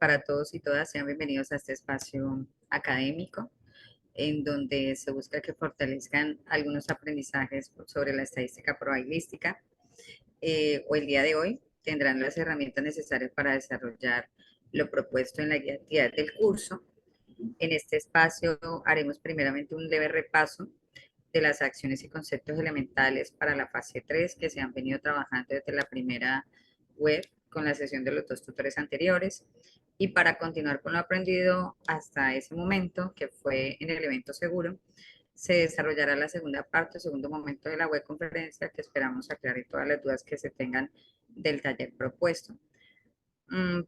para todos y todas. Sean bienvenidos a este espacio académico en donde se busca que fortalezcan algunos aprendizajes sobre la estadística probabilística. El día de hoy tendrán las herramientas necesarias para desarrollar lo propuesto en la guía de actividades del curso. En este espacio haremos primeramente un leve repaso de las acciones y conceptos elementales para la fase 3 que se han venido trabajando desde la primera web con la sesión de los dos tutores anteriores. Y para continuar con lo aprendido hasta ese momento, que fue en el evento seguro, se desarrollará la segunda parte, el segundo momento de la web conferencia, que esperamos aclarar todas las dudas que se tengan del taller propuesto.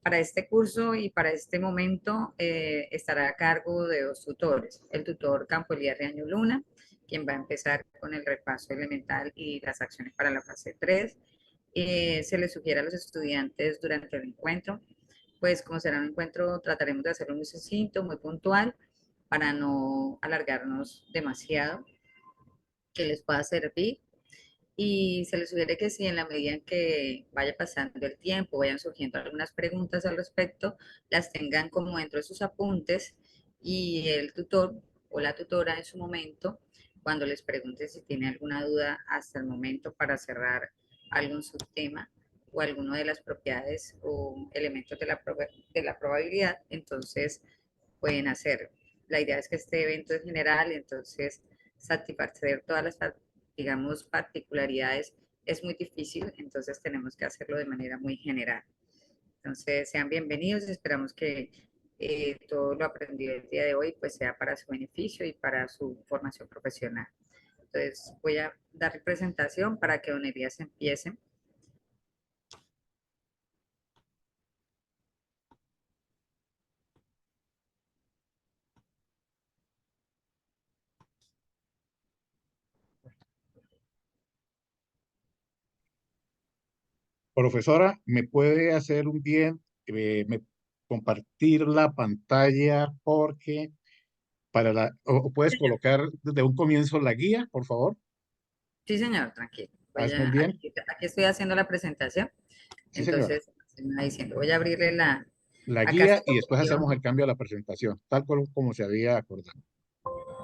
Para este curso y para este momento estará a cargo de dos tutores, el tutor Campo Elías Riaño Luna, quien va a empezar con el repaso elemental y las acciones para la fase 3. Se les sugiere a los estudiantes durante el encuentro, pues como será un encuentro, trataremos de hacerlo muy sucinto, muy puntual, para no alargarnos demasiado, que les pueda servir. Y se les sugiere que si en la medida en que vaya pasando el tiempo, vayan surgiendo algunas preguntas al respecto, las tengan como dentro de sus apuntes y el tutor o la tutora en su momento, cuando les pregunte si tiene alguna duda hasta el momento para cerrar algún subtema o alguno de las propiedades o elementos de la probabilidad, entonces pueden hacerlo. La idea es que este evento es general, entonces satisfacer todas las, digamos, particularidades es muy difícil, entonces tenemos que hacerlo de manera muy general. Entonces, sean bienvenidos, esperamos que todo lo aprendido el día de hoy pues sea para su beneficio y para su formación profesional. Entonces, voy a dar presentación para que don Elías empiece. Profesora, ¿me puede hacer un bien, compartir la pantalla porque o puedes colocar desde un comienzo la guía, por favor? Sí, señor, tranquilo. Hazme el bien. Aquí estoy haciendo la presentación, Sí, señora. entonces, se me va diciendo, voy a abrirle la, La acá se guía y después copió, hacemos el cambio a la presentación, tal cual como se había acordado.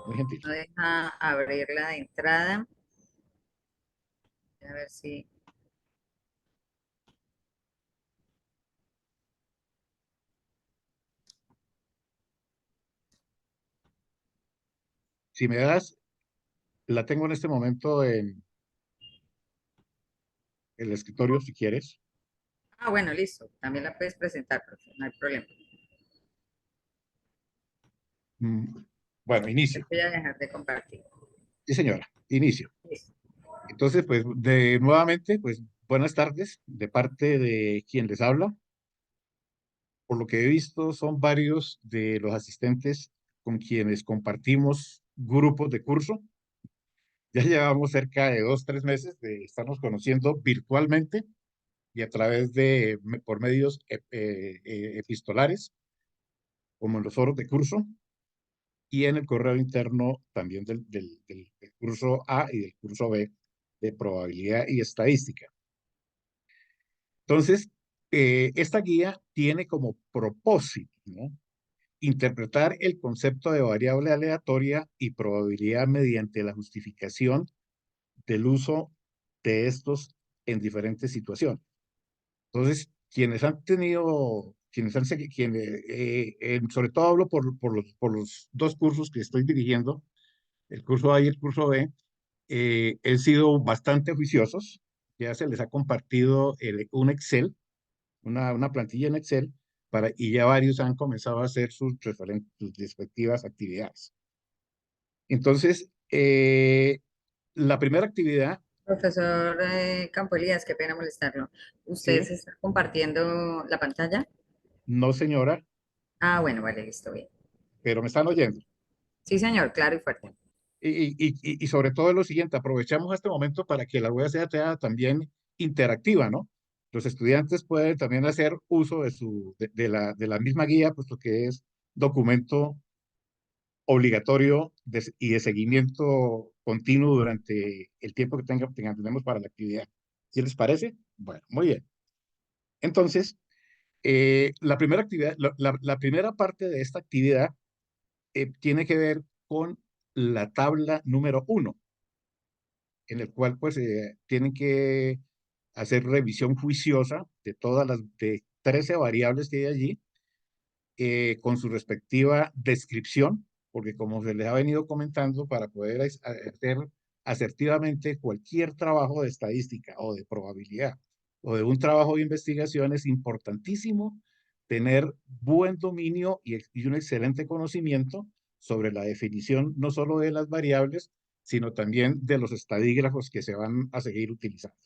Muy gentil. no deja abrirla de entrada. A ver si. Si me das, la tengo en este momento en el escritorio, si quieres. Ah, bueno, listo. También la puedes presentar, profe, no hay problema. Mm, Bueno, inicio. Voy a dejar de compartir. Sí, señora, inicio. Listo. Entonces, pues, nuevamente, pues, buenas tardes de parte de quien les habla. Por lo que he visto, son varios de los asistentes con quienes compartimos grupos de curso. Ya llevamos cerca de 2, 3 meses de estarnos conociendo virtualmente y a través por medios epistolares, como en los foros de curso y en el correo interno también del curso A y del curso B de probabilidad y estadística. Entonces, esta guía tiene como propósito, ¿no?, interpretar el concepto de variable aleatoria y probabilidad mediante la justificación del uso de estos en diferentes situaciones. Entonces, quienes han tenido, quienes han segui- quienes, sobre todo hablo por los dos cursos que estoy dirigiendo, el curso A y el curso B, han sido bastante juiciosos. Ya se les ha compartido un Excel, una plantilla en Excel, y ya varios han comenzado a hacer sus respectivas actividades. Entonces, la primera actividad, Profesor Campo Elías, qué pena molestarlo. ¿Usted sí, se está compartiendo la pantalla? no señora, Ah, bueno, vale, listo, bien. pero me están oyendo. Sí, señor, claro y fuerte. Y sobre todo lo siguiente, aprovechamos este momento para que la web sea también interactiva, ¿no? Los estudiantes pueden también hacer uso de la misma guía, puesto que es documento obligatorio y de seguimiento continuo durante el tiempo que tenemos para la actividad. ¿Sí les parece? Bueno, muy bien. Entonces, La primera actividad, la primera parte de esta actividad tiene que ver con la tabla número 1, en el cual pues tienen que hacer revisión juiciosa de todas las de 13 variables que hay allí, con su respectiva descripción, porque como se les ha venido comentando, para poder hacer asertivamente cualquier trabajo de estadística o de probabilidad o de un trabajo de investigación, es importantísimo tener buen dominio y un excelente conocimiento sobre la definición no solo de las variables, sino también de los estadígrafos que se van a seguir utilizando.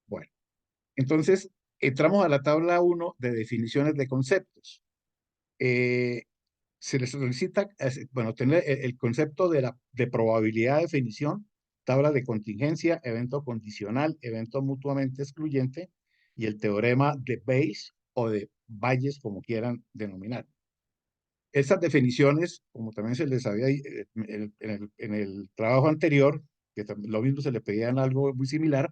Bueno, entonces entramos a la tabla 1 de definiciones de conceptos. Eh, Se les solicita, bueno, tener el concepto de probabilidad de definición, tabla de contingencia, evento condicional, evento mutuamente excluyente y el teorema de Bayes o de Bayes, como quieran denominar. Estas definiciones, como también se les había en el trabajo anterior, que lo mismo se le pedían algo muy similar,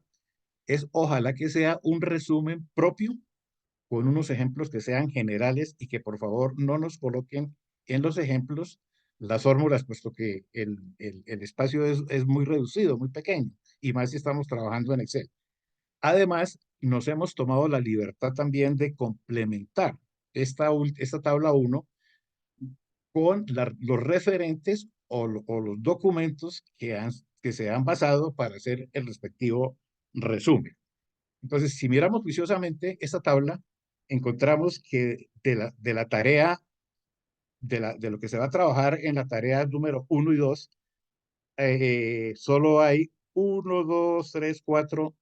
es ojalá que sea un resumen propio con unos ejemplos que sean generales y que por favor no nos coloquen en los ejemplos las fórmulas, puesto que el espacio es muy reducido, muy pequeño, y más si estamos trabajando en Excel. Además, nos hemos tomado la libertad también de complementar esta tabla 1 con los referentes o los documentos que se han basado para hacer el respectivo resumen. Entonces, si miramos juiciosamente esta tabla, encontramos que de la tarea, de lo que se va a trabajar en la tarea número 1 y 2, solo hay 1, 2, 3, 4,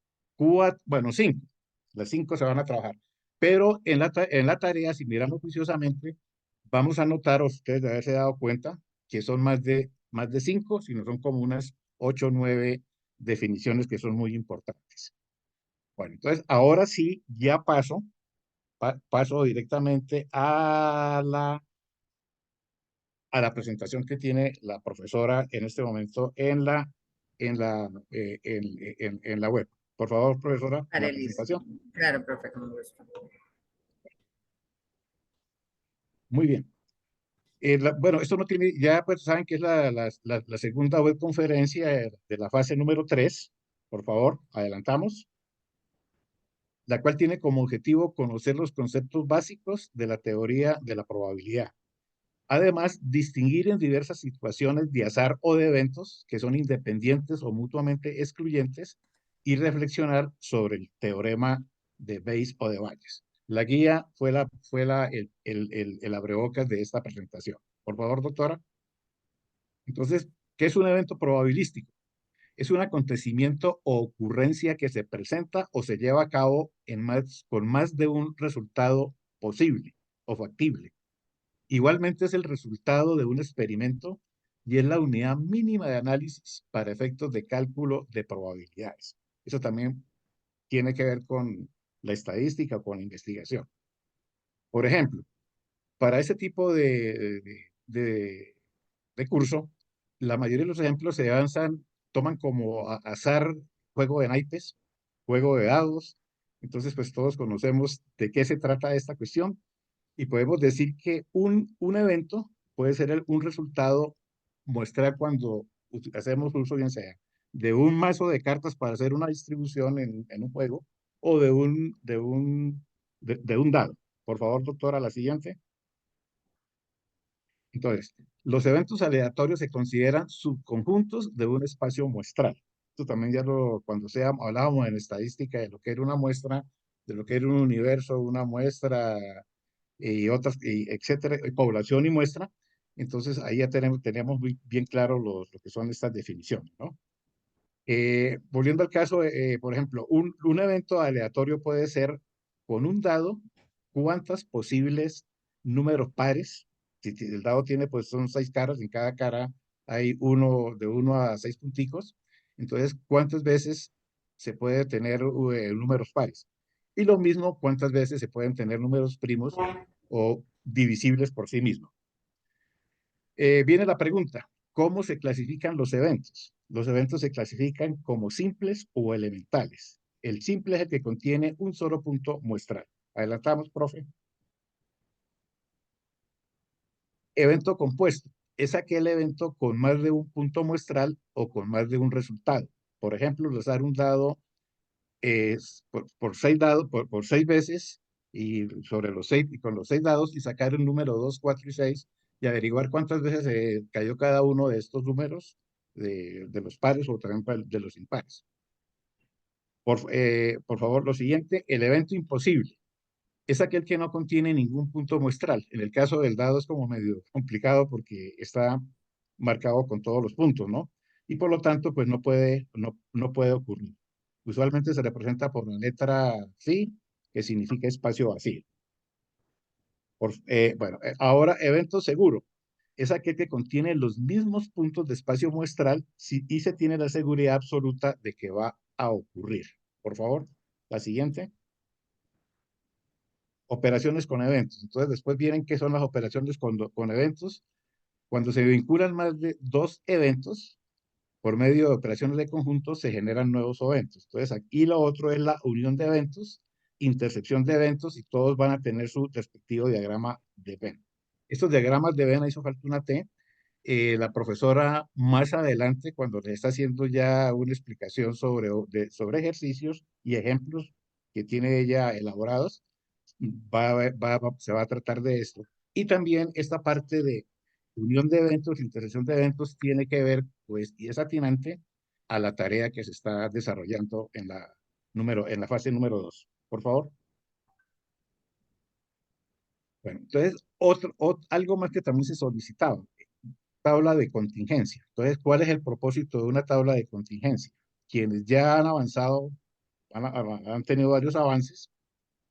bueno, 5. Las 5 se van a trabajar. Pero en la tarea, si miramos juiciosamente, vamos a notar, ustedes de haberse dado cuenta, que son más de 5, sino son como unas 8 o 9 definiciones que son muy importantes. Bueno, entonces ahora sí, ya paso directamente a la presentación que tiene la profesora en este momento en la web. Por favor, profesora, la Vale, listo. presentación. Claro, profe, con gusto. Muy bien. Bueno, esto no tiene, ya pues saben que es la segunda web conferencia de la fase número 3. Por favor, adelantamos. La cual tiene como objetivo conocer los conceptos básicos de la teoría de la probabilidad. Además, distinguir en diversas situaciones de azar o de eventos que son independientes o mutuamente excluyentes y reflexionar sobre el teorema de Bayes o de Bayes. La guía el abrebocas de esta presentación. Por favor, doctora. Entonces, ¿qué es un evento probabilístico? Es un acontecimiento o ocurrencia que se presenta o se lleva a cabo con más de un resultado posible o factible. Igualmente es el resultado de un experimento y es la unidad mínima de análisis para efectos de cálculo de probabilidades. Eso también tiene que ver con la estadística o con la investigación. Por ejemplo, para ese tipo de curso, la mayoría de los ejemplos se avanzan, toman como azar juego de naipes, juego de dados. Entonces, pues todos conocemos de qué se trata esta cuestión y podemos decir que un evento puede ser un resultado muestral cuando hacemos uso, bien sea, de un mazo de cartas para hacer una distribución en un juego o de un dado. Por favor, doctora, la siguiente. Entonces, los eventos aleatorios se consideran subconjuntos de un espacio muestral. Esto también cuando hablábamos en estadística de lo que era una muestra, de lo que era un universo, una muestra y otras, etcétera, población y muestra. Entonces, ahí ya teníamos muy bien claro lo que son estas definiciones, ¿no? Volviendo al caso, por ejemplo, un evento aleatorio puede ser con un dado, cuántas posibles números pares, si el dado tiene, pues son 6 caras, en cada cara hay de 1 a 6 punticos, entonces, ¿cuántas veces se puede tener números pares? Y lo mismo, ¿cuántas veces se pueden tener números primos o divisibles por sí mismos? Viene la pregunta, ¿cómo se clasifican los eventos? Los eventos se clasifican como simples o elementales. El simple es el que contiene un solo punto muestral. Adelantamos, profe. Evento compuesto. Es aquel evento con más de un punto muestral o con más de un resultado. Por ejemplo, lanzar un dado por 6 dados, por 6 veces y sobre los 6 y con los 6 dados y sacar el número 2, 4 y 6 y averiguar cuántas veces cayó cada uno de estos números de los pares o también de los impares. Por favor, lo siguiente, el evento imposible es aquel que no contiene ningún punto muestral. En el caso del dado es como medio complicado porque está marcado con todos los puntos, ¿no? Y por lo tanto, pues no puede ocurrir. Usualmente se representa por la letra phi, que significa espacio vacío. Bueno, ahora evento seguro. Es aquel que contiene los mismos puntos de espacio muestral y se tiene la seguridad absoluta de que va a ocurrir. Por favor, la siguiente. Operaciones con eventos. Entonces, después vienen qué son las operaciones con eventos. Cuando se vinculan más de 2 eventos, por medio de operaciones de conjunto, se generan nuevos eventos. Entonces, aquí lo otro es la unión de eventos, intersección de eventos, y todos van a tener su respectivo diagrama de Venn. Estos diagramas de Venn, hizo falta una T. La profesora más adelante, cuando le está haciendo ya una explicación sobre ejercicios y ejemplos que tiene ella elaborados, se va a tratar de esto. Y también esta parte de unión de eventos, intersección de eventos, tiene que ver, pues, y es atinante a la tarea que se está desarrollando en la fase número 2. Por favor. Bueno, entonces, algo más que también se solicitaba, tabla de contingencia. Entonces, ¿cuál es el propósito de una tabla de contingencia? Quienes ya han avanzado, han tenido varios avances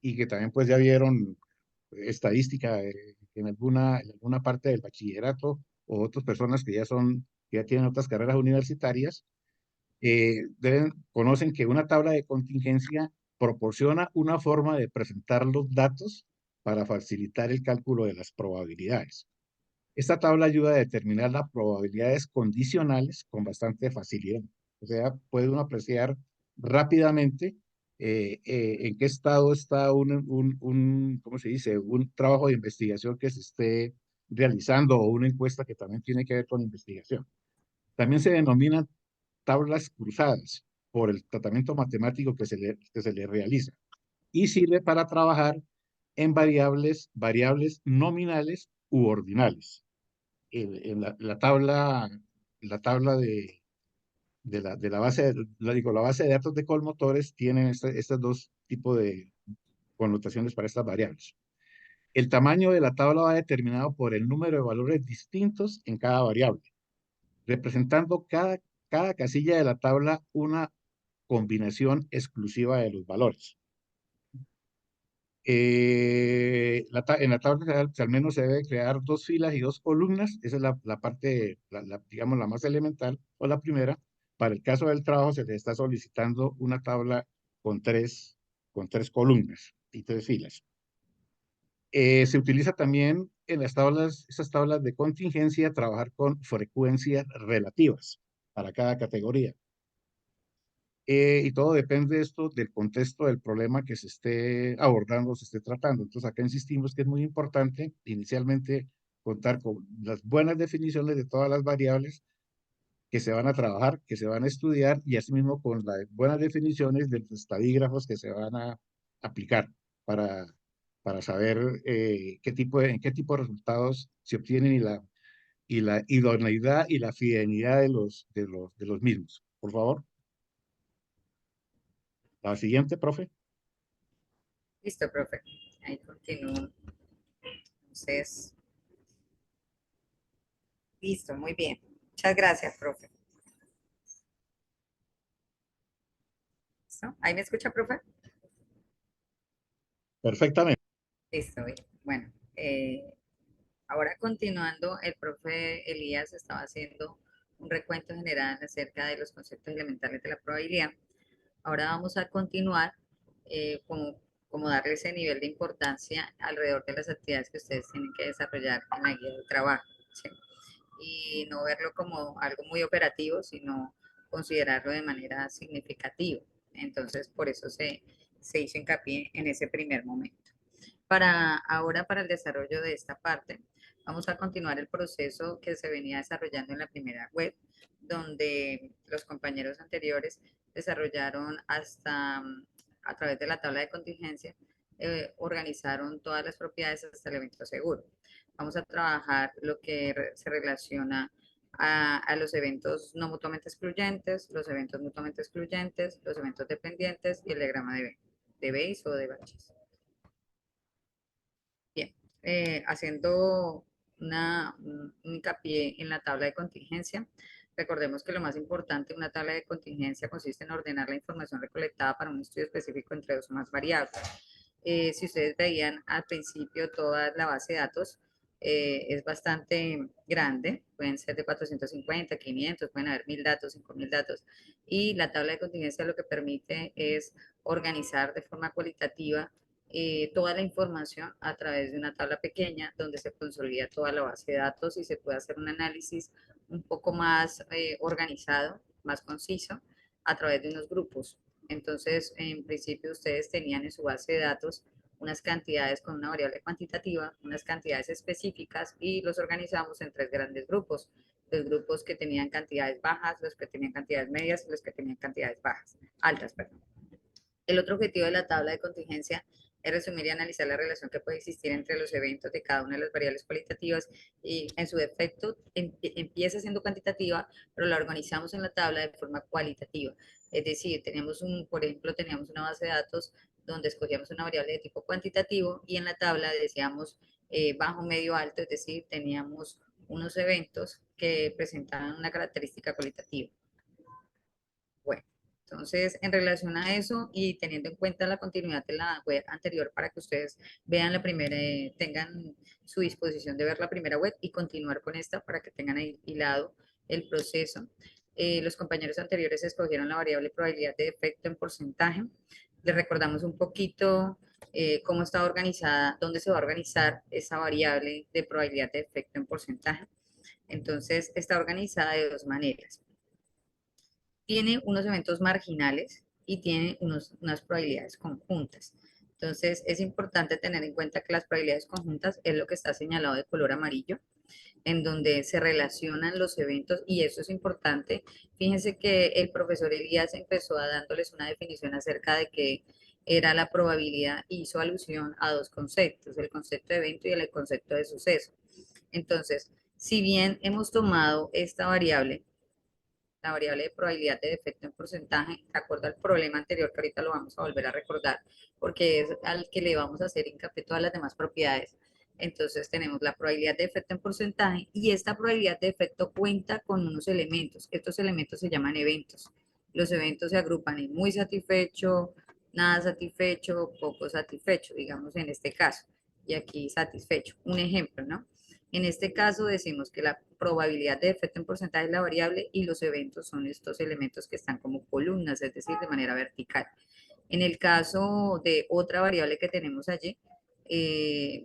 y que también pues ya vieron estadística en alguna parte del bachillerato o otras personas que ya tienen otras carreras universitarias, conocen que una tabla de contingencia proporciona una forma de presentar los datos para facilitar el cálculo de las probabilidades. Esta tabla ayuda a determinar las probabilidades condicionales con bastante facilidad. O sea, puede uno apreciar rápidamente en qué estado está ¿cómo se dice? Un trabajo de investigación que se esté realizando o una encuesta que también tiene que ver con investigación. También se denominan tablas cruzadas por el tratamiento matemático que se le realiza y sirve para trabajar en variables nominales u ordinales. En la tabla de la base, la base de datos de colmotores tienen estos dos tipos de connotaciones para estas variables. El tamaño de la tabla va determinado por el número de valores distintos en cada variable, representando cada casilla de la tabla una combinación exclusiva de los valores. En la tabla al menos se debe crear 2 filas y 2 columnas. Esa es la parte, digamos, la más elemental o la primera. Para el caso del trabajo se le está solicitando una tabla con tres columnas y 3 filas. Se utiliza también en esas tablas de contingencia, trabajar con frecuencias relativas para cada categoría. Y todo depende de esto del contexto del problema que se esté abordando, se esté tratando. Entonces, acá insistimos que es muy importante inicialmente contar con las buenas definiciones de todas las variables que se van a trabajar, que se van a estudiar, y asimismo con las buenas definiciones de los estadígrafos que se van a aplicar para, para saber en qué tipo de resultados se obtienen y la idoneidad y la fidelidad de los mismos. Por favor. La siguiente, profe. Listo, profe. Ahí continúo. Entonces, listo, muy bien. Muchas gracias, profe. ¿Listo? ¿Ahí me escucha, profe? Perfectamente. Listo, bien. Bueno, ahora continuando, el profe Elías estaba haciendo un recuento general acerca de los conceptos elementales de la probabilidad. Ahora vamos a continuar como darle ese nivel de importancia alrededor de las actividades que ustedes tienen que desarrollar en la guía de trabajo, ¿sí? Y no verlo como algo muy operativo, sino considerarlo de manera significativa. Entonces, por eso se hizo hincapié en ese primer momento. Para el desarrollo de esta parte, vamos a continuar el proceso que se venía desarrollando en la primera web, donde los compañeros anteriores desarrollaron a través de la tabla de contingencia, organizaron todas las propiedades hasta el evento seguro. Vamos a trabajar lo que se relaciona a los eventos no mutuamente excluyentes, los eventos mutuamente excluyentes, los eventos dependientes y el diagrama de Bayes o de Batches. Bien, haciendo un hincapié en la tabla de contingencia, recordemos que lo más importante de una tabla de contingencia consiste en ordenar la información recolectada para un estudio específico entre dos o más variables. Si ustedes veían al principio toda la base de datos, es bastante grande, pueden ser de 450, 500, pueden haber 1000 datos, 5000 datos, y la tabla de contingencia lo que permite es organizar de forma cualitativa toda la información a través de una tabla pequeña donde se consolida toda la base de datos y se puede hacer un análisis un poco más organizado, más conciso, a través de unos grupos. Entonces, en principio, ustedes tenían en su base de datos unas cantidades con una variable cuantitativa, unas cantidades específicas y los organizamos en tres grandes grupos. Los grupos que tenían cantidades bajas, los que tenían cantidades medias y los que tenían cantidades bajas, altas, perdón. El otro objetivo de la tabla de contingencia es resumir y analizar la relación que puede existir entre los eventos de cada una de las variables cualitativas y en su defecto empieza siendo cuantitativa, pero la organizamos en la tabla de forma cualitativa. Es decir, por ejemplo, teníamos una base de datos donde escogíamos una variable de tipo cuantitativo y en la tabla decíamos bajo, medio, alto, es decir, teníamos unos eventos que presentaban una característica cualitativa. Bueno, entonces, en relación a eso y teniendo en cuenta la continuidad de la web anterior para que ustedes vean la primera, tengan su disposición de ver la primera web y continuar con esta para que tengan ahí hilado el proceso. Los compañeros anteriores escogieron la variable probabilidad de defecto en porcentaje. Les recordamos un poquito cómo está organizada, dónde se va a organizar esa variable de probabilidad de defecto en porcentaje. Entonces, está organizada de dos maneras. Tiene unos eventos marginales y tiene unas probabilidades conjuntas. Entonces, es importante tener en cuenta que las probabilidades conjuntas es lo que está señalado de color amarillo, en donde se relacionan los eventos, y eso es importante. Fíjense que el profesor Elías empezó a dándoles una definición acerca de qué era la probabilidad, hizo alusión a dos conceptos, el concepto de evento y el concepto de suceso. Entonces, si bien hemos tomado esta variable, la variable de probabilidad de defecto en porcentaje, de acuerdo al problema anterior, que ahorita lo vamos a volver a recordar, porque es al que le vamos a hacer hincapié todas las demás propiedades. Entonces tenemos la probabilidad de defecto en porcentaje y esta probabilidad de defecto cuenta con unos elementos. Estos elementos se llaman eventos. Los eventos se agrupan en muy satisfecho, nada satisfecho, poco satisfecho, digamos en este caso. Y aquí satisfecho. Un ejemplo, ¿no? En este caso decimos que la probabilidad de defecto en porcentaje es la variable y los eventos son estos elementos que están como columnas, es decir, de manera vertical. En el caso de otra variable que tenemos allí,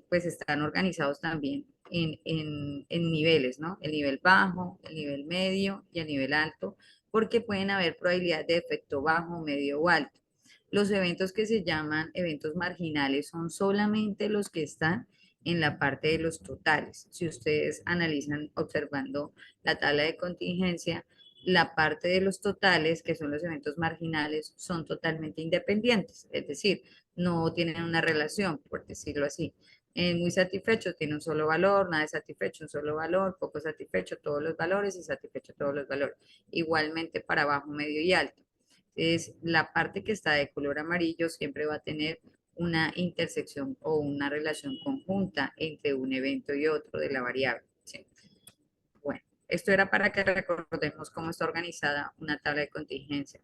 pues están organizados también en niveles, ¿no? El nivel bajo, el nivel medio y el nivel alto, porque pueden haber probabilidad de defecto bajo, medio o alto. Los eventos que se llaman eventos marginales son solamente los que están en la parte de los totales. Si ustedes analizan observando la tabla de contingencia, la parte de los totales, que son los eventos marginales, son totalmente independientes, es decir, no tienen una relación, por decirlo así. Muy satisfecho tiene un solo valor, nada de satisfecho un solo valor, poco satisfecho todos los valores y satisfecho todos los valores. Igualmente para bajo, medio y alto. Es la parte que está de color amarillo siempre va a tener una intersección o una relación conjunta entre un evento y otro de la variable. ¿Sí? Bueno, esto era para que recordemos cómo está organizada una tabla de contingencia.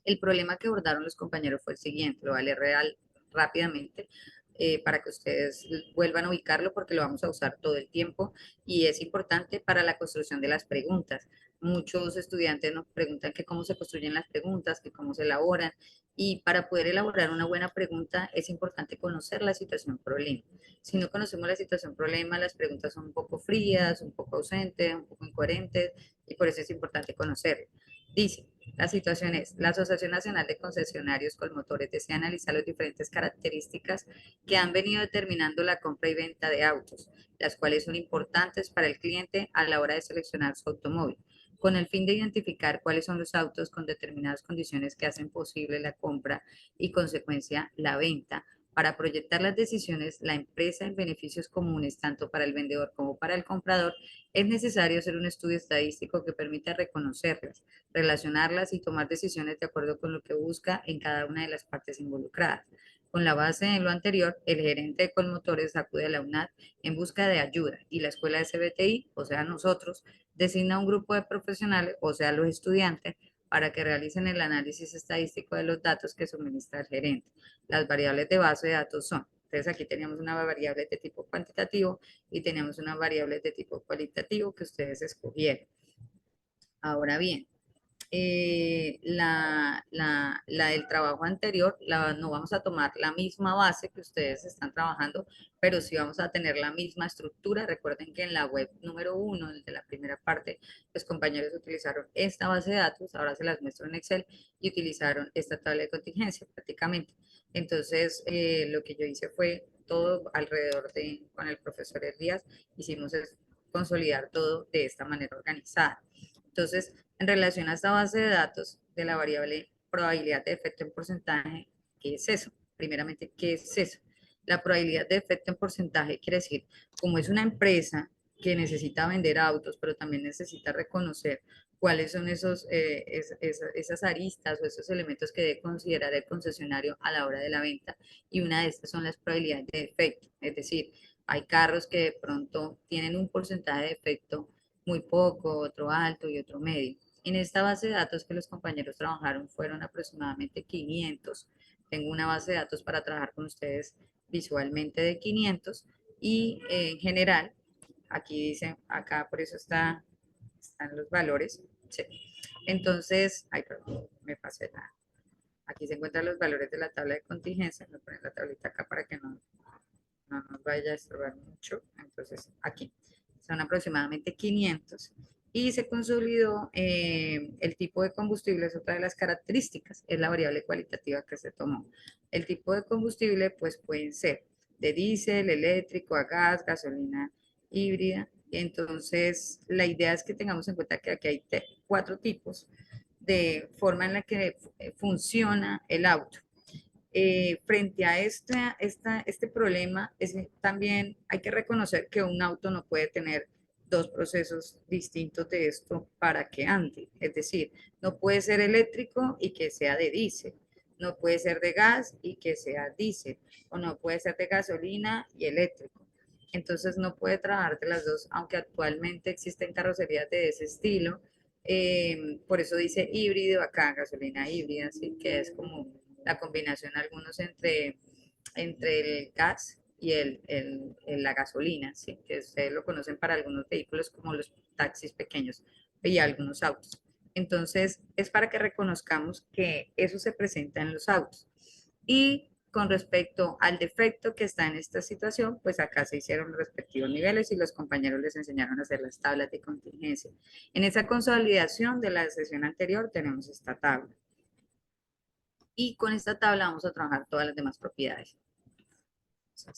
El problema que abordaron los compañeros fue el siguiente, lo voy a leer rápidamente para que ustedes vuelvan a ubicarlo porque lo vamos a usar todo el tiempo y es importante para la construcción de las preguntas. Muchos estudiantes nos preguntan que cómo se construyen las preguntas, que cómo se elaboran, y para poder elaborar una buena pregunta es importante conocer la situación problema. Si no conocemos la situación problema, las preguntas son un poco frías, un poco ausentes, un poco incoherentes, y por eso es importante conocerla. Dice, la situación es, la Asociación Nacional de Concesionarios Colmotores desea analizar las diferentes características que han venido determinando la compra y venta de autos, las cuales son importantes para el cliente a la hora de seleccionar su automóvil, con el fin de identificar cuáles son los autos con determinadas condiciones que hacen posible la compra y consecuencia la venta. Para proyectar las decisiones, la empresa en beneficios comunes tanto para el vendedor como para el comprador, es necesario hacer un estudio estadístico que permita reconocerlas, relacionarlas y tomar decisiones de acuerdo con lo que busca en cada una de las partes involucradas. Con la base en lo anterior, el gerente de Colmotores acude a la UNAD en busca de ayuda y la escuela de CBTI, o sea, nosotros, designa un grupo de profesionales, o sea, los estudiantes, para que realicen el análisis estadístico de los datos que suministra el gerente. Las variables de base de datos son, entonces aquí teníamos una variable de tipo cuantitativo y teníamos una variable de tipo cualitativo que ustedes escogieron. Ahora bien, la del trabajo anterior, no vamos a tomar la misma base que ustedes están trabajando, pero sí vamos a tener la misma estructura. Recuerden que en la web número 1, de la primera parte, los compañeros utilizaron esta base de datos, ahora se las muestro en Excel, y utilizaron esta tabla de contingencia prácticamente. Entonces, lo que yo hice fue todo alrededor de, con el profesor Elías, hicimos es consolidar todo de esta manera organizada. Entonces, en relación a esta base de datos de la variable probabilidad de efecto en porcentaje, ¿qué es eso? Primeramente, ¿qué es eso? La probabilidad de efecto en porcentaje quiere decir, como es una empresa que necesita vender autos, pero también necesita reconocer cuáles son esas aristas o esos elementos que debe considerar el concesionario a la hora de la venta. Y una de estas son las probabilidades de efecto. Es decir, hay carros que de pronto tienen un porcentaje de efecto muy poco, otro alto y otro medio. En esta base de datos que los compañeros trabajaron fueron aproximadamente 500. Tengo una base de datos para trabajar con ustedes visualmente de 500 y en general, aquí dice, acá por eso están los valores. Sí. Entonces, ay, perdón, me pasé la. Aquí se encuentran los valores de la tabla de contingencia. Me ponen la tablita acá para que no nos vaya a estorbar mucho. Entonces, aquí son aproximadamente 500 y se consolidó el tipo de combustible, es otra de las características, es la variable cualitativa que se tomó. El tipo de combustible, pues pueden ser de diésel, eléctrico, a gas, gasolina híbrida. Entonces, la idea es que tengamos en cuenta que aquí hay 4 tipos de forma en la que funciona el auto. Frente a este problema, también hay que reconocer que un auto no puede tener dos procesos distintos de esto para que ande. Es decir, no puede ser eléctrico y que sea de diésel, no puede ser de gas y que sea diésel, o no puede ser de gasolina y eléctrico. Entonces no puede trabajar de las dos, aunque actualmente existen carrocerías de ese estilo. Por eso dice híbrido acá, gasolina híbrida, así que es como la combinación algunos entre el gas y la gasolina, ¿sí? Que ustedes lo conocen para algunos vehículos como los taxis pequeños y algunos autos. Entonces, es para que reconozcamos que eso se presenta en los autos. Y con respecto al defecto que está en esta situación, pues acá se hicieron los respectivos niveles y los compañeros les enseñaron a hacer las tablas de contingencia. En esa consolidación de la sesión anterior tenemos esta tabla. Y con esta tabla vamos a trabajar todas las demás propiedades.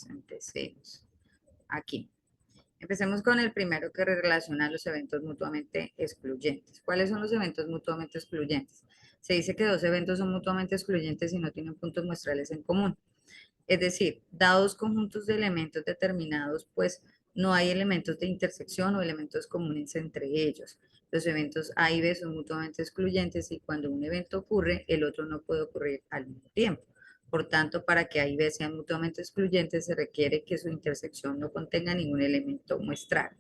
Empecemos aquí. Empecemos con el primero que relaciona los eventos mutuamente excluyentes. ¿Cuáles son los eventos mutuamente excluyentes? Se dice que dos eventos son mutuamente excluyentes y no tienen puntos muestrales en común. Es decir, dados conjuntos de elementos determinados, pues no hay elementos de intersección o elementos comunes entre ellos. Los eventos A y B son mutuamente excluyentes y cuando un evento ocurre, el otro no puede ocurrir al mismo tiempo. Por tanto, para que A y B sean mutuamente excluyentes, se requiere que su intersección no contenga ningún elemento muestral.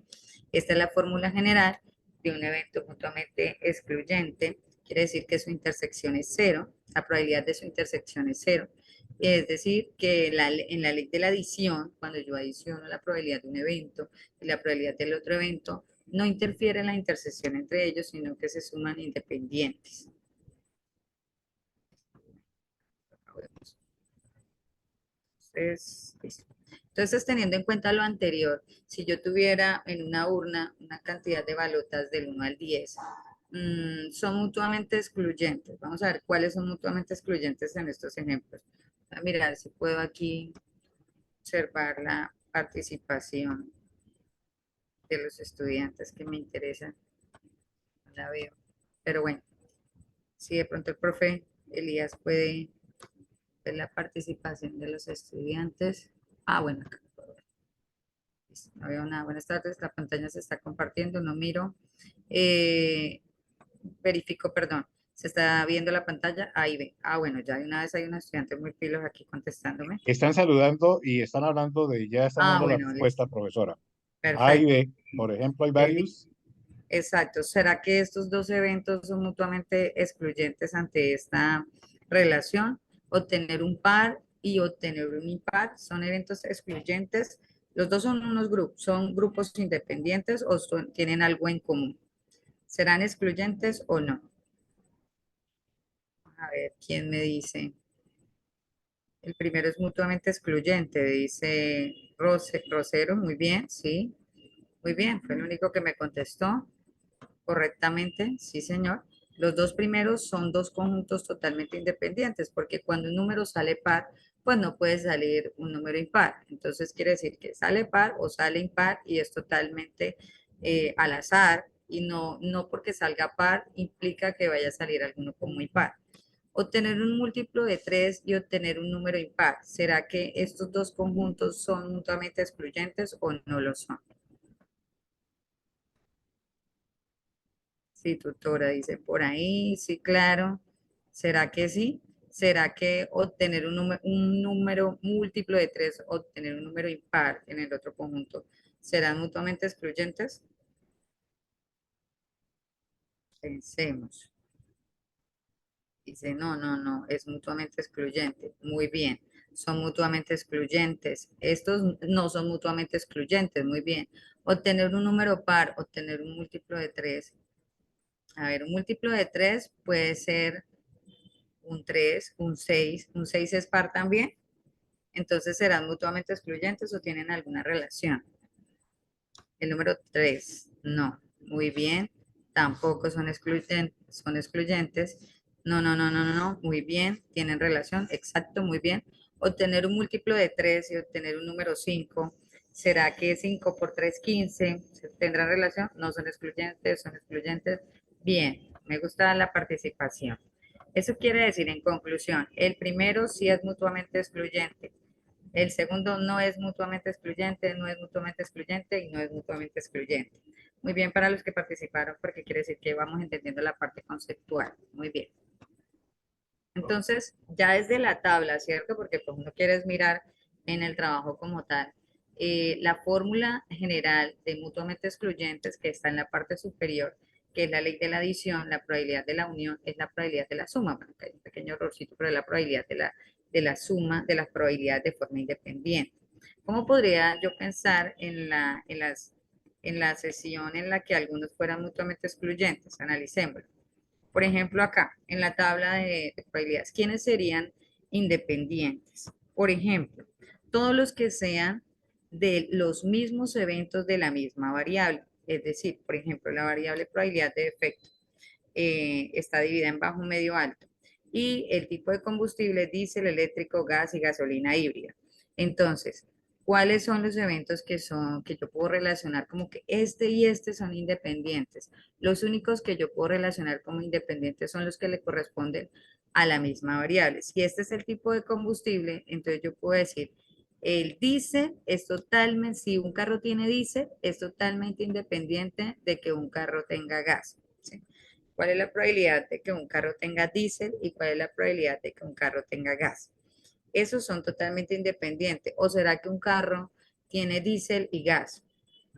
Esta es la fórmula general de un evento mutuamente excluyente. Quiere decir que su intersección es cero, la probabilidad de su intersección es cero. Es decir, que en la ley de la adición, cuando yo adiciono la probabilidad de un evento y la probabilidad del otro evento, no interfiere en la intersección entre ellos, sino que se suman independientes. Entonces, teniendo en cuenta lo anterior, si yo tuviera en una urna una cantidad de balotas del 1 al 10, son mutuamente excluyentes. Vamos a ver cuáles son mutuamente excluyentes en estos ejemplos. Voy a mirar si puedo aquí observar la participación de los estudiantes que me interesa. No la veo. Pero bueno, si de pronto el profe Elías puede ver la participación de los estudiantes. Ah, bueno, acá puedo ver. No veo nada. Buenas tardes, la pantalla se está compartiendo, no miro. Eh, verifico, perdón. Se está viendo la pantalla, ahí ve. Ah, bueno, ya de una vez hay unos estudiantes muy pilos aquí contestándome. Están saludando y están hablando de, ya están Ah, dando la bueno, respuesta, listo. profesora. Hay Perfecto. de, por ejemplo, hay Eli- varios. Exacto. ¿Será que estos dos eventos son mutuamente excluyentes ante esta relación? Obtener un par y obtener un impar son eventos excluyentes. Los dos son unos grupos, son grupos independientes o tienen algo en común. ¿Serán excluyentes o no? A ver, ¿quién me dice? El primero es mutuamente excluyente, dice Rosero, muy bien, sí, muy bien, fue el único que me contestó correctamente, sí señor. Los dos primeros son dos conjuntos totalmente independientes, porque cuando un número sale par, pues no puede salir un número impar. Entonces quiere decir que sale par o sale impar y es totalmente al azar y no porque salga par implica que vaya a salir alguno como impar. Obtener un múltiplo de 3 y obtener un número impar. ¿Será que estos dos conjuntos son mutuamente excluyentes o no lo son? Sí, tutora, dice por ahí, sí, claro. ¿Será que sí? ¿Será que obtener un número múltiplo de 3, obtener un número impar en el otro conjunto, serán mutuamente excluyentes? Pensemos. Dice, no, es mutuamente excluyente. Muy bien, son mutuamente excluyentes. Estos no son mutuamente excluyentes, muy bien. Obtener un número par, obtener un múltiplo de 3. A ver, un múltiplo de 3 puede ser un 3, un 6 es par también. Entonces serán mutuamente excluyentes o tienen alguna relación. El número 3, no. Muy bien. Tampoco son excluyentes. No. Muy bien. Tienen relación. Exacto, muy bien. Obtener un múltiplo de 3 y obtener un número 5. ¿Será que 5 por 3, 15? ¿Tendrán relación? No son excluyentes, son excluyentes. Bien, me gusta la participación. Eso quiere decir, en conclusión, el primero sí es mutuamente excluyente. El segundo no es mutuamente excluyente, no es mutuamente excluyente y no es mutuamente excluyente. Muy bien para los que participaron, porque quiere decir que vamos entendiendo la parte conceptual. Muy bien. Entonces, ya desde la tabla, ¿cierto? Porque pues uno quiere mirar en el trabajo como tal. La fórmula general de mutuamente excluyentes que está en la parte superior, que es la ley de la adición, la probabilidad de la unión, es la probabilidad de la suma. Bueno, hay un pequeño errorcito, pero es la probabilidad de la suma de las probabilidades de forma independiente. ¿Cómo podría yo pensar en la sesión en la que algunos fueran mutuamente excluyentes? Analicémoslo. Por ejemplo, acá, en la tabla de probabilidades, ¿quiénes serían independientes? Por ejemplo, todos los que sean de los mismos eventos de la misma variable. Es decir, por ejemplo, la variable probabilidad de efecto está dividida en bajo, medio, alto. Y el tipo de combustible, diésel, eléctrico, gas y gasolina híbrida. Entonces, ¿cuáles son los eventos que yo puedo relacionar como que este y este son independientes? Los únicos que yo puedo relacionar como independientes son los que le corresponden a la misma variable. Si este es el tipo de combustible, entonces yo puedo decir, el diésel es totalmente, si un carro tiene diésel, es totalmente independiente de que un carro tenga gas. ¿Sí? ¿Cuál es la probabilidad de que un carro tenga diésel y cuál es la probabilidad de que un carro tenga gas? Esos son totalmente independientes. ¿O será que un carro tiene diésel y gas?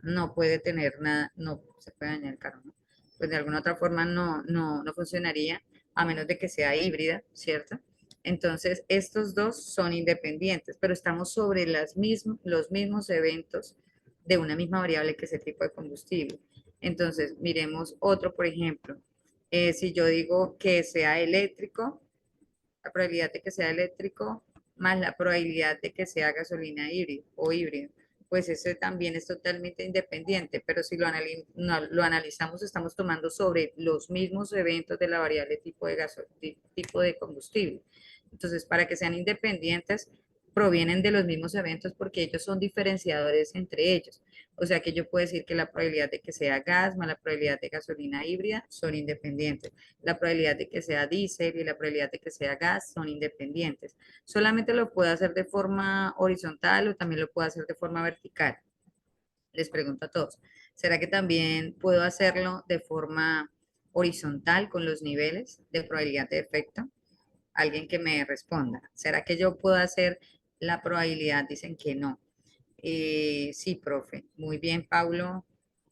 No puede tener nada, no se puede dañar el carro, ¿no? Pues de alguna otra forma no funcionaría a menos de que sea híbrida, ¿cierto? Entonces, estos dos son independientes, pero estamos sobre los mismos eventos de una misma variable que es el tipo de combustible. Entonces, miremos otro, por ejemplo. Si yo digo que sea eléctrico, la probabilidad de que sea eléctrico más la probabilidad de que sea gasolina híbrido o híbrido. pues ese también es totalmente independiente, pero si lo analizamos, estamos tomando sobre los mismos eventos de la variable tipo de tipo de combustible. Entonces, para que sean independientes, provienen de los mismos eventos porque ellos son diferenciadores entre ellos. O sea que yo puedo decir que la probabilidad de que sea gas más la probabilidad de gasolina híbrida son independientes. La probabilidad de que sea diésel y la probabilidad de que sea gas son independientes. Solamente lo puedo hacer de forma horizontal o también lo puedo hacer de forma vertical. Les pregunto a todos, ¿será que también puedo hacerlo de forma horizontal con los niveles de probabilidad de efecto? Alguien que me responda. ¿Será que yo puedo hacer la probabilidad? Dicen que no. Sí, profe. Muy bien, Paulo.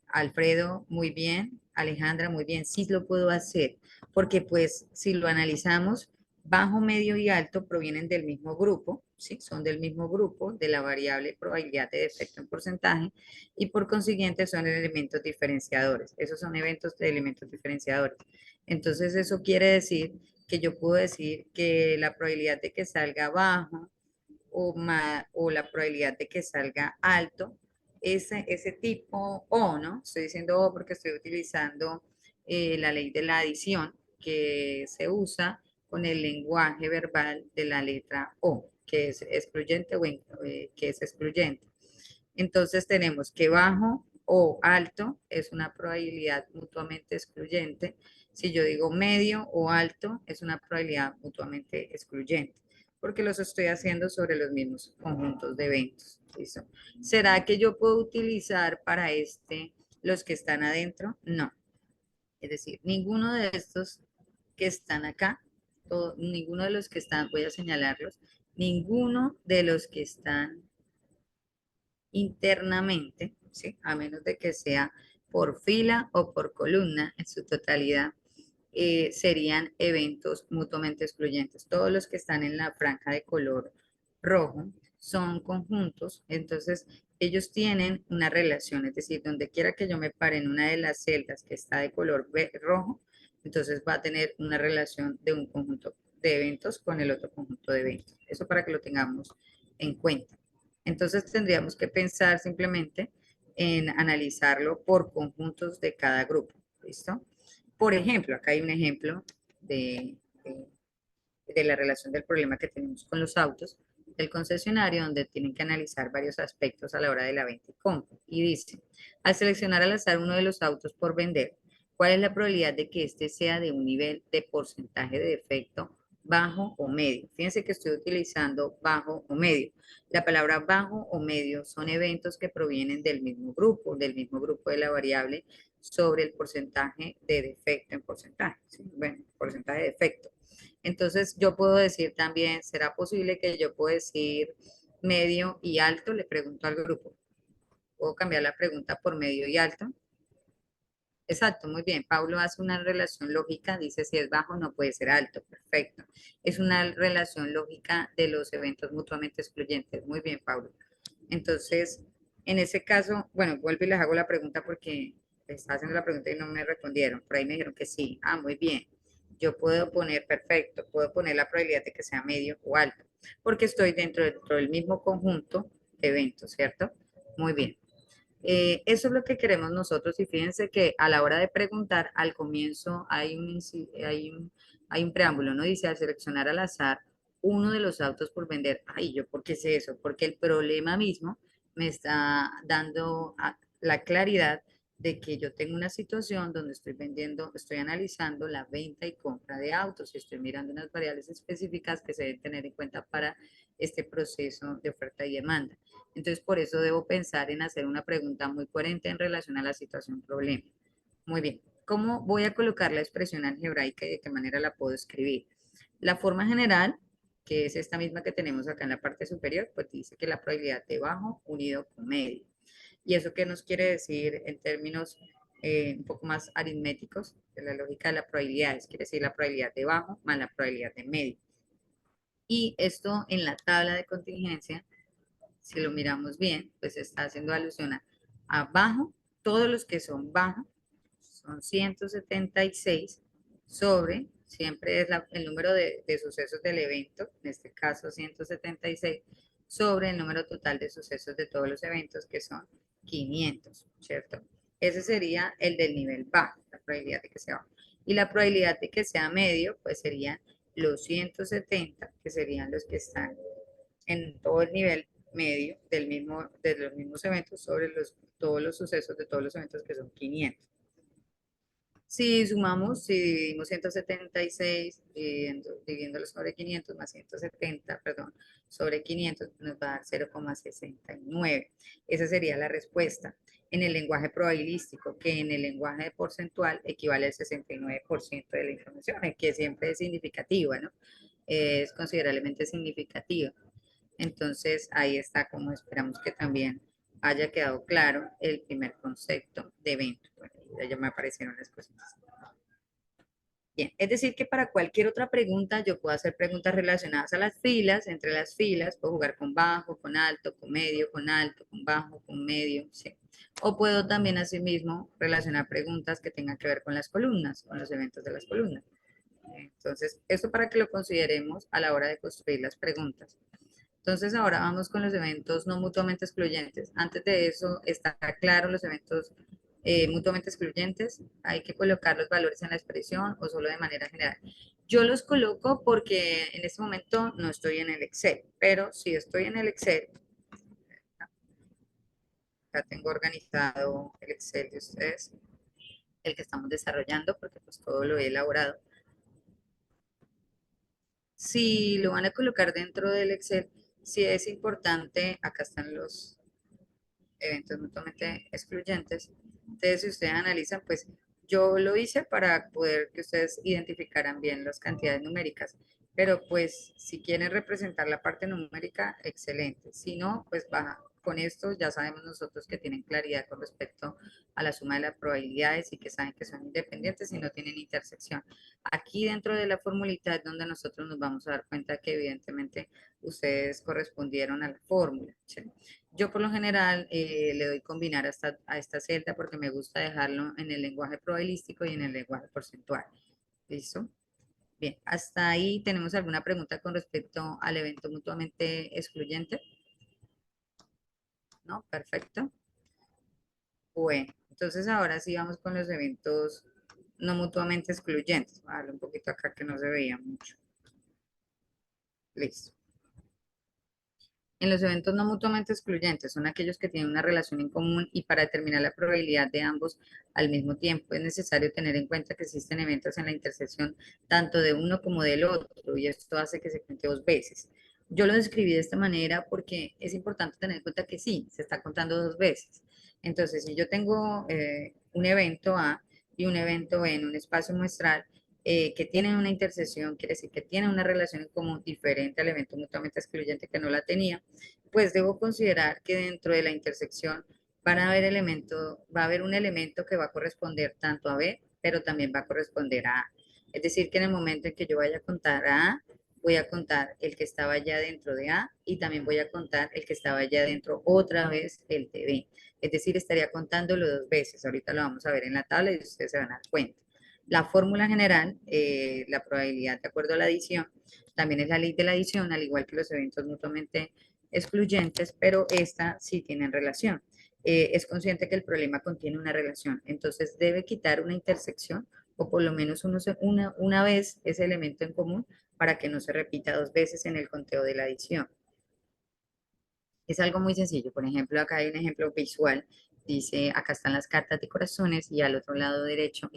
Alfredo, muy bien. Alejandra, muy bien. Sí lo puedo hacer, porque pues si lo analizamos, bajo, medio y alto provienen del mismo grupo, ¿sí? Son del mismo grupo de la variable probabilidad de defecto en porcentaje y por consiguiente son elementos diferenciadores. Esos son eventos de elementos diferenciadores. Entonces eso quiere decir que yo puedo decir que la probabilidad de que salga bajo o la probabilidad de que salga alto, ese tipo O, ¿no? Estoy diciendo O porque estoy utilizando la ley de la adición que se usa con el lenguaje verbal de la letra O, que es excluyente o que es excluyente. Entonces tenemos que bajo o alto es una probabilidad mutuamente excluyente. Si yo digo medio o alto es una probabilidad mutuamente excluyente, porque los estoy haciendo sobre los mismos conjuntos de eventos. ¿Listo? ¿Será que yo puedo utilizar para los que están adentro? No. Es decir, ninguno de estos que están acá, ninguno de los que están, voy a señalarlos, ninguno de los que están internamente, ¿sí? A menos de que sea por fila o por columna en su totalidad, serían eventos mutuamente excluyentes. Todos los que están en la franja de color rojo son conjuntos, entonces ellos tienen una relación, es decir, donde quiera que yo me pare en una de las celdas que está de color rojo, entonces va a tener una relación de un conjunto de eventos con el otro conjunto de eventos. Eso para que lo tengamos en cuenta. Entonces tendríamos que pensar simplemente en analizarlo por conjuntos de cada grupo. ¿Listo? Por ejemplo, acá hay un ejemplo de la relación del problema que tenemos con los autos del concesionario, donde tienen que analizar varios aspectos a la hora de la venta y compra. Y dice, al seleccionar al azar uno de los autos por vender, ¿cuál es la probabilidad de que este sea de un nivel de porcentaje de defecto bajo o medio? Fíjense que estoy utilizando bajo o medio. La palabra bajo o medio son eventos que provienen del mismo grupo de la variable sobre el porcentaje de defecto en porcentaje. ¿Sí? Bueno, porcentaje de defecto. Entonces yo puedo decir también, ¿será posible que yo pueda decir medio y alto? Le pregunto al grupo. ¿Puedo cambiar la pregunta por medio y alto? Exacto, muy bien. Pablo hace una relación lógica, dice si es bajo no puede ser alto. Perfecto. Es una relación lógica de los eventos mutuamente excluyentes. Muy bien, Pablo. Entonces, en ese caso, bueno, vuelvo y les hago la pregunta porque les estaba haciendo la pregunta y no me respondieron. Por ahí me dijeron que sí. Ah, muy bien. Yo puedo poner, perfecto, puedo poner la probabilidad de que sea medio o alto, porque estoy dentro del mismo conjunto de eventos, ¿cierto? Muy bien. Eso es lo que queremos nosotros y fíjense que a la hora de preguntar, al comienzo hay un preámbulo, ¿no? Dice, al seleccionar al azar uno de los autos por vender. Ay, ¿yo por qué sé eso? Porque el problema mismo me está dando la claridad de que yo tengo una situación donde estoy vendiendo, estoy analizando la venta y compra de autos y estoy mirando unas variables específicas que se deben tener en cuenta para este proceso de oferta y demanda. Entonces, por eso debo pensar en hacer una pregunta muy coherente en relación a la situación problema. Muy bien. ¿Cómo voy a colocar la expresión algebraica y de qué manera la puedo escribir? La forma general, que es esta misma que tenemos acá en la parte superior, pues dice que la probabilidad de bajo unido con medio. ¿Y eso qué nos quiere decir en términos un poco más aritméticos de la lógica de las probabilidades? Quiere decir la probabilidad de bajo más la probabilidad de medio. Y esto en la tabla de contingencia si lo miramos bien, pues está haciendo alusión a bajo, todos los que son bajo son 176 sobre, siempre es el número de sucesos del evento, en este caso 176, sobre el número total de sucesos de todos los eventos, que son 500, ¿cierto? Ese sería el del nivel bajo, la probabilidad de que sea bajo. Y la probabilidad de que sea medio, pues serían los 170, que serían los que están en todo el nivel medio de los mismos eventos sobre todos los sucesos de todos los eventos, que son 500. Si sumamos, si dividimos 176 dividiéndolo sobre 500 más 170, perdón, sobre 500, nos va a dar 0,69. Esa sería la respuesta en el lenguaje probabilístico, que en el lenguaje porcentual equivale al 69% de la información, que siempre es significativa, ¿no? Es considerablemente significativa. Entonces, ahí está, como esperamos que también haya quedado claro el primer concepto de evento. Bueno, ya me aparecieron las cositas. Bien, es decir que para cualquier otra pregunta yo puedo hacer preguntas relacionadas a las filas, entre las filas, puedo jugar con bajo, con alto, con medio, con alto, con bajo, con medio, ¿sí? O puedo también asimismo relacionar preguntas que tengan que ver con las columnas, con los eventos de las columnas. Entonces, esto para que lo consideremos a la hora de construir las preguntas. Entonces ahora vamos con los eventos no mutuamente excluyentes. Antes de eso, ¿está claro los eventos mutuamente excluyentes? ¿Hay que colocar los valores en la expresión o solo de manera general? Yo los coloco porque en este momento no estoy en el Excel, pero si estoy en el Excel, acá tengo organizado el Excel de ustedes, el que estamos desarrollando, porque pues todo lo he elaborado. Si lo van a colocar dentro del Excel, sí es importante, acá están los eventos mutuamente excluyentes. Entonces, si ustedes analizan, pues yo lo hice para poder que ustedes identificaran bien las cantidades numéricas, pero pues si quieren representar la parte numérica, excelente. Si no, pues baja. Con esto ya sabemos nosotros que tienen claridad con respecto a la suma de las probabilidades y que saben que son independientes y no tienen intersección. Aquí dentro de la formulita es donde nosotros nos vamos a dar cuenta que evidentemente ustedes correspondieron a la fórmula, ¿sí? Yo por lo general le doy combinar a esta celda porque me gusta dejarlo en el lenguaje probabilístico y en el lenguaje porcentual. ¿Listo? Bien, hasta ahí tenemos alguna pregunta con respecto al evento mutuamente excluyente. ¿No? Perfecto. Bueno, entonces ahora sí vamos con los eventos no mutuamente excluyentes. Voy a darle un poquito acá que no se veía mucho. Listo. En los eventos no mutuamente excluyentes son aquellos que tienen una relación en común y para determinar la probabilidad de ambos al mismo tiempo es necesario tener en cuenta que existen eventos en la intersección tanto de uno como del otro y esto hace que se cuente dos veces. Yo lo describí de esta manera porque es importante tener en cuenta que sí, se está contando dos veces. Entonces, si yo tengo un evento A y un evento B en un espacio muestral, que tienen una intersección, quiere decir que tienen una relación en común diferente al evento mutuamente excluyente que no la tenía, pues debo considerar que dentro de la intersección va a haber un elemento que va a corresponder tanto a B, pero también va a corresponder a A. Es decir, que en el momento en que yo vaya a contar a A, voy a contar el que estaba ya dentro de A y también voy a contar el que estaba ya dentro otra vez el de B. Es decir, estaría contándolo dos veces. Ahorita lo vamos a ver en la tabla y ustedes se van a dar cuenta. La fórmula general, la probabilidad de acuerdo a la adición, también es la ley de la adición, al igual que los eventos mutuamente excluyentes, pero esta sí tiene relación. Es consciente que el problema contiene una relación, entonces debe quitar una intersección o por lo menos una vez ese elemento en común para que no se repita dos veces en el conteo de la adición. Es algo muy sencillo, por ejemplo, acá hay un ejemplo visual, dice, acá están las cartas de corazones y al otro lado derecho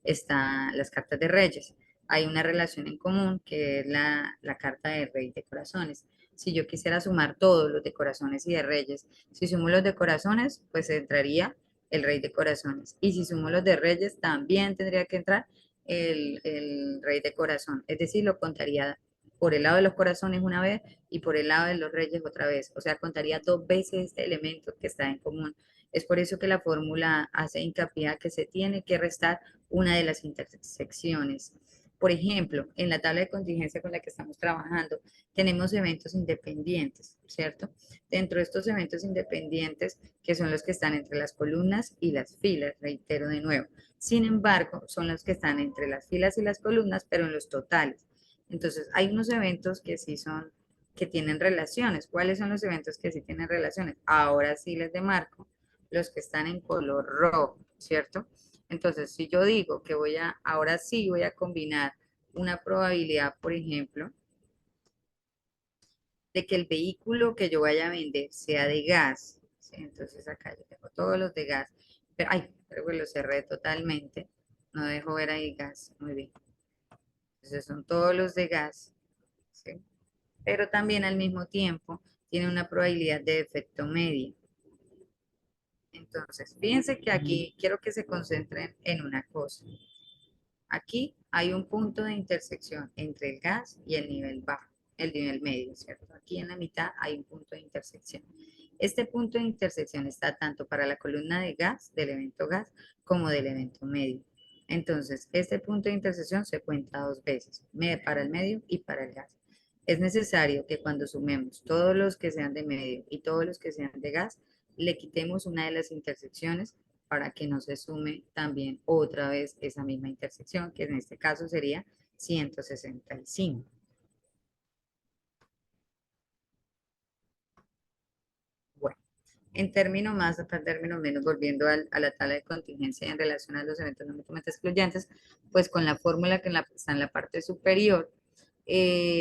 están las cartas de reyes. Hay una relación en común que es la carta de rey de corazones. Si yo quisiera sumar todos los de corazones y de reyes, si sumo los de corazones, pues entraría el rey de corazones. Y si sumo los de reyes, también tendría que entrar el rey de corazón. Es decir, lo contaría por el lado de los corazones una vez y por el lado de los reyes otra vez. O sea, contaría dos veces este elemento que está en común. Es por eso que la fórmula hace hincapié a que se tiene que restar una de las intersecciones. Por ejemplo, en la tabla de contingencia con la que estamos trabajando, tenemos eventos independientes, ¿cierto? Dentro de estos eventos independientes, que son los que están entre las columnas y las filas, reitero de nuevo. Sin embargo, son los que están entre las filas y las columnas, pero en los totales. Entonces, hay unos eventos que sí son que tienen relaciones. ¿Cuáles son los eventos que sí tienen relaciones? Ahora sí les demarco los que están en color rojo, ¿cierto? Entonces, si yo digo que ahora sí voy a combinar una probabilidad, por ejemplo, de que el vehículo que yo vaya a vender sea de gas, ¿sí? Entonces acá yo tengo todos los de gas, pero, ay, creo que lo cerré totalmente, no dejo ver ahí gas, muy bien. Entonces son todos los de gas, ¿sí? Pero también al mismo tiempo tiene una probabilidad de defecto medio. Entonces, fíjense que aquí quiero que se concentren en una cosa. Aquí hay un punto de intersección entre el gas y el nivel bajo, el nivel medio, ¿cierto? Aquí en la mitad hay un punto de intersección. Este punto de intersección está tanto para la columna de gas, del evento gas, como del evento medio. Entonces, este punto de intersección se cuenta dos veces, para el medio y para el gas. Es necesario que cuando sumemos todos los que sean de medio y todos los que sean de gas, le quitemos una de las intersecciones para que no se sume también otra vez esa misma intersección, que en este caso sería 165. Bueno, en términos más, en términos menos, volviendo a la tabla de contingencia en relación a los eventos no mutuamente excluyentes, pues con la fórmula que está en la parte superior,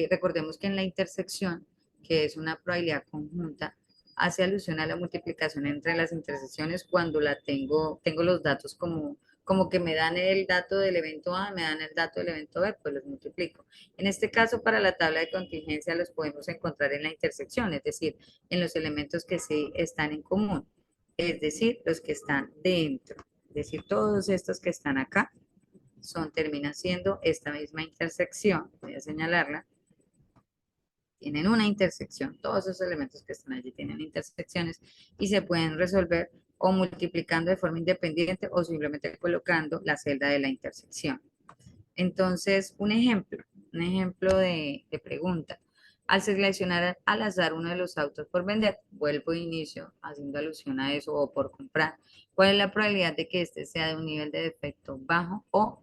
recordemos que en la intersección, que es una probabilidad conjunta, hace alusión a la multiplicación entre las intersecciones cuando tengo los datos como que me dan el dato del evento A, me dan el dato del evento B, pues los multiplico. En este caso, para la tabla de contingencia los podemos encontrar en la intersección, es decir, en los elementos que sí están en común, es decir, los que están dentro, es decir, todos estos que están acá termina siendo esta misma intersección, voy a señalarla, tienen una intersección, todos esos elementos que están allí tienen intersecciones y se pueden resolver o multiplicando de forma independiente o simplemente colocando la celda de la intersección. Entonces, un ejemplo de pregunta. Al seleccionar al azar uno de los autos por vender, vuelvo e inicio haciendo alusión a eso o por comprar. ¿Cuál es la probabilidad de que este sea de un nivel de defecto bajo o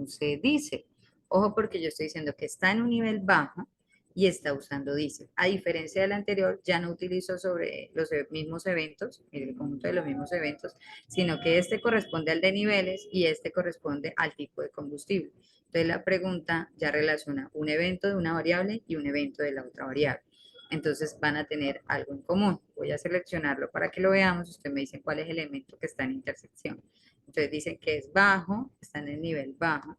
se dice? Ojo porque yo estoy diciendo que está en un nivel bajo y está usando diésel. A diferencia del anterior, ya no utilizo sobre los mismos eventos, el conjunto de los mismos eventos, sino que este corresponde al de niveles y este corresponde al tipo de combustible. Entonces la pregunta ya relaciona un evento de una variable y un evento de la otra variable. Entonces van a tener algo en común. Voy a seleccionarlo para que lo veamos. Usted me dice cuál es el elemento que está en intersección. Entonces dicen que es bajo, está en el nivel bajo.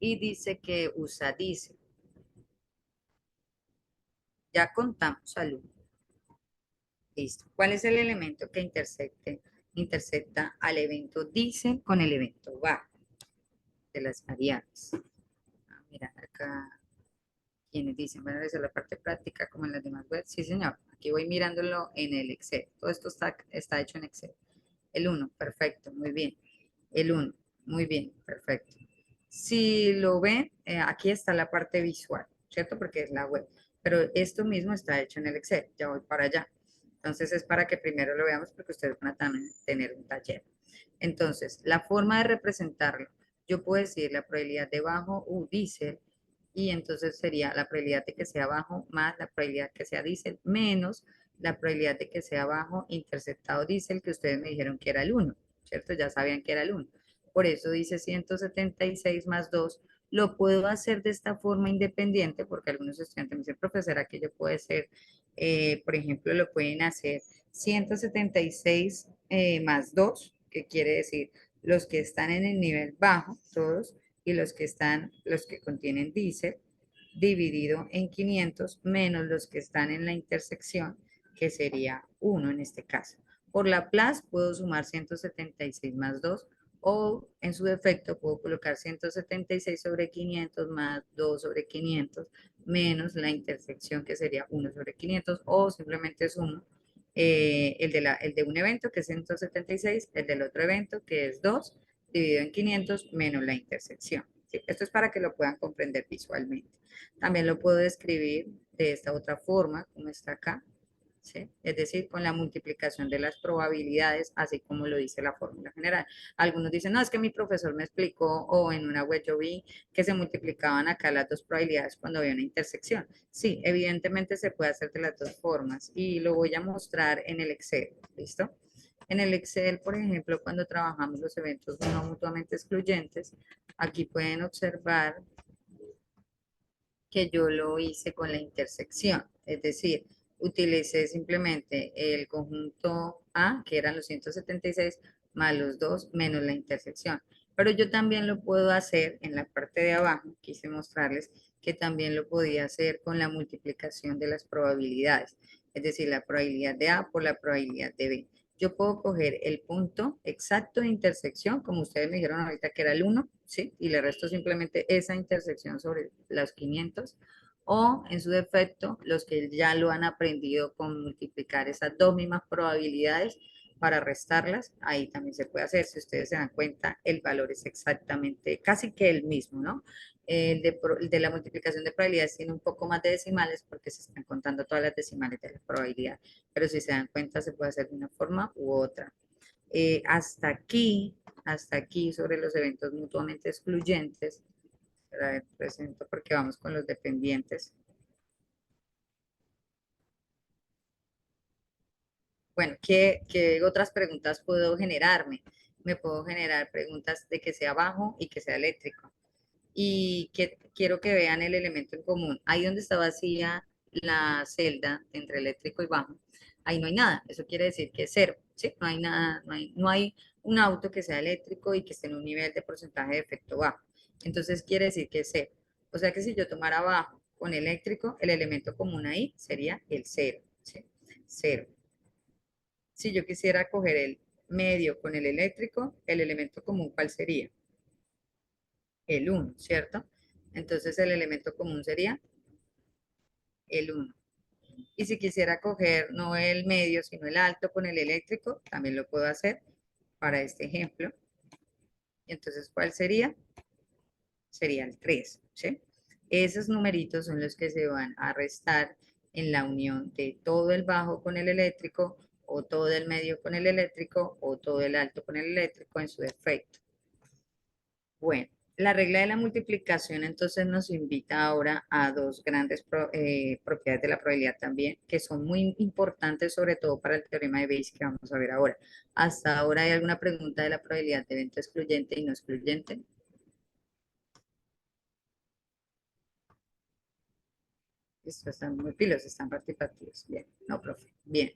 Y dice que usa diésel. Ya contamos al 1. Listo. ¿Cuál es el elemento que intersecta al evento diésel con el evento bajo de las variables? Mira, acá quienes dicen, van a realizar la parte práctica como en las demás webs. Sí, señor. Aquí voy mirándolo en el Excel. Todo esto está hecho en Excel. El 1, perfecto, muy bien. El 1, muy bien, perfecto. Si lo ven, aquí está la parte visual, ¿cierto? Porque es la web. Pero esto mismo está hecho en el Excel. Ya voy para allá. Entonces es para que primero lo veamos porque ustedes van a tener un taller. Entonces, la forma de representarlo, yo puedo decir la probabilidad de bajo U diésel y entonces sería la probabilidad de que sea bajo más la probabilidad que sea diésel menos la probabilidad de que sea bajo interceptado diésel que ustedes me dijeron que era el 1, ¿cierto? Ya sabían que era el 1. Por eso dice 176 más 2. Lo puedo hacer de esta forma independiente porque algunos estudiantes me dicen, profesora, que yo puede ser, por ejemplo, lo pueden hacer 176 más 2, que quiere decir los que están en el nivel bajo, todos, y los que contienen diésel, dividido en 500 menos los que están en la intersección, que sería 1 en este caso. Por Laplace puedo sumar 176 más 2 o en su defecto puedo colocar 176 sobre 500 más 2 sobre 500 menos la intersección que sería 1 sobre 500 o simplemente sumo el de un evento que es 176, el del otro evento que es 2 dividido en 500 menos la intersección. ¿Sí? Esto es para que lo puedan comprender visualmente. También lo puedo describir de esta otra forma, como está acá. ¿sí? Es decir, con la multiplicación de las probabilidades, así como lo dice la fórmula general. Algunos dicen, no, es que mi profesor me explicó o en una web yo vi que se multiplicaban acá las dos probabilidades cuando había una intersección. Sí, evidentemente se puede hacer de las dos formas y lo voy a mostrar en el Excel, ¿listo? En el Excel, por ejemplo, cuando trabajamos los eventos no mutuamente excluyentes, aquí pueden observar que yo lo hice con la intersección, es decir, utilicé simplemente el conjunto A, que eran los 176, más los 2, menos la intersección. Pero yo también lo puedo hacer en la parte de abajo, quise mostrarles que también lo podía hacer con la multiplicación de las probabilidades, es decir, la probabilidad de A por la probabilidad de B. Yo puedo coger el punto exacto de intersección, como ustedes me dijeron ahorita que era el 1, ¿sí? Y le resto simplemente esa intersección sobre los 500, o en su defecto, los que ya lo han aprendido con multiplicar esas dos mismas probabilidades para restarlas, ahí también se puede hacer. Si ustedes se dan cuenta, el valor es exactamente casi que el mismo, ¿no? El de la multiplicación de probabilidades tiene un poco más de decimales porque se están contando todas las decimales de la probabilidad, pero si se dan cuenta se puede hacer de una forma u otra. Hasta aquí sobre los eventos mutuamente excluyentes. A ver, presento porque vamos con los dependientes. Bueno, ¿qué otras preguntas puedo generarme? Me puedo generar preguntas de que sea bajo y que sea eléctrico. Y que quiero que vean el elemento en común. Ahí donde está vacía la celda entre eléctrico y bajo, ahí no hay nada. Eso quiere decir que es cero, ¿sí? No hay nada, no hay un auto que sea eléctrico y que esté en un nivel de porcentaje de efecto bajo. Entonces quiere decir que es cero. O sea que si yo tomara bajo con eléctrico, el elemento común ahí sería el cero, ¿sí? Cero. Si yo quisiera coger el medio con el eléctrico, el elemento común, ¿cuál sería? El uno, ¿cierto? Entonces el elemento común sería el uno. Y si quisiera coger no el medio, sino el alto con el eléctrico, también lo puedo hacer para este ejemplo. Y entonces, ¿cuál sería? Sería el 3, ¿sí? Esos numeritos son los que se van a restar en la unión de todo el bajo con el eléctrico, o todo el medio con el eléctrico, o todo el alto con el eléctrico en su defecto. Bueno, la regla de la multiplicación entonces nos invita ahora a dos grandes propiedades de la probabilidad también, que son muy importantes sobre todo para el teorema de Bayes que vamos a ver ahora. Hasta ahora, ¿hay alguna pregunta de la probabilidad de evento excluyente y no excluyente? Listo, están muy pilos, están participativos. Bien, no, profe. Bien,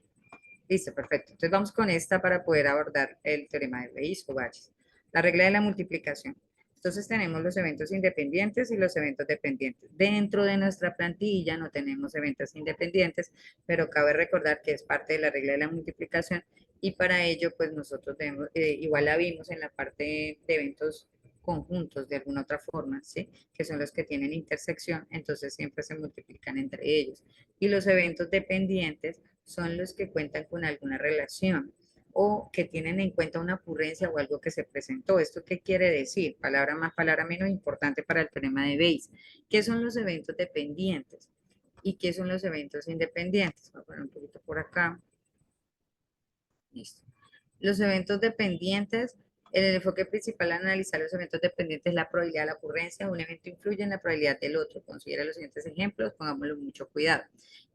listo, perfecto. Entonces vamos con esta para poder abordar el teorema de Bayes o Bayes. La regla de la multiplicación. Entonces tenemos los eventos independientes y los eventos dependientes. Dentro de nuestra plantilla no tenemos eventos independientes, pero cabe recordar que es parte de la regla de la multiplicación y para ello pues nosotros debemos, igual la vimos en la parte de eventos conjuntos de alguna otra forma, ¿sí? Que son los que tienen intersección, entonces siempre se multiplican entre ellos. Y los eventos dependientes son los que cuentan con alguna relación o que tienen en cuenta una ocurrencia o algo que se presentó. ¿Esto qué quiere decir? Palabra más, palabra menos importante para el teorema de Bayes. ¿Qué son los eventos dependientes? ¿Y qué son los eventos independientes? Voy a poner un poquito por acá. Listo. Los eventos dependientes, el enfoque principal al analizar los eventos dependientes es la probabilidad de la ocurrencia. Un evento influye en la probabilidad del otro. Considera los siguientes ejemplos, pongámoslo mucho cuidado.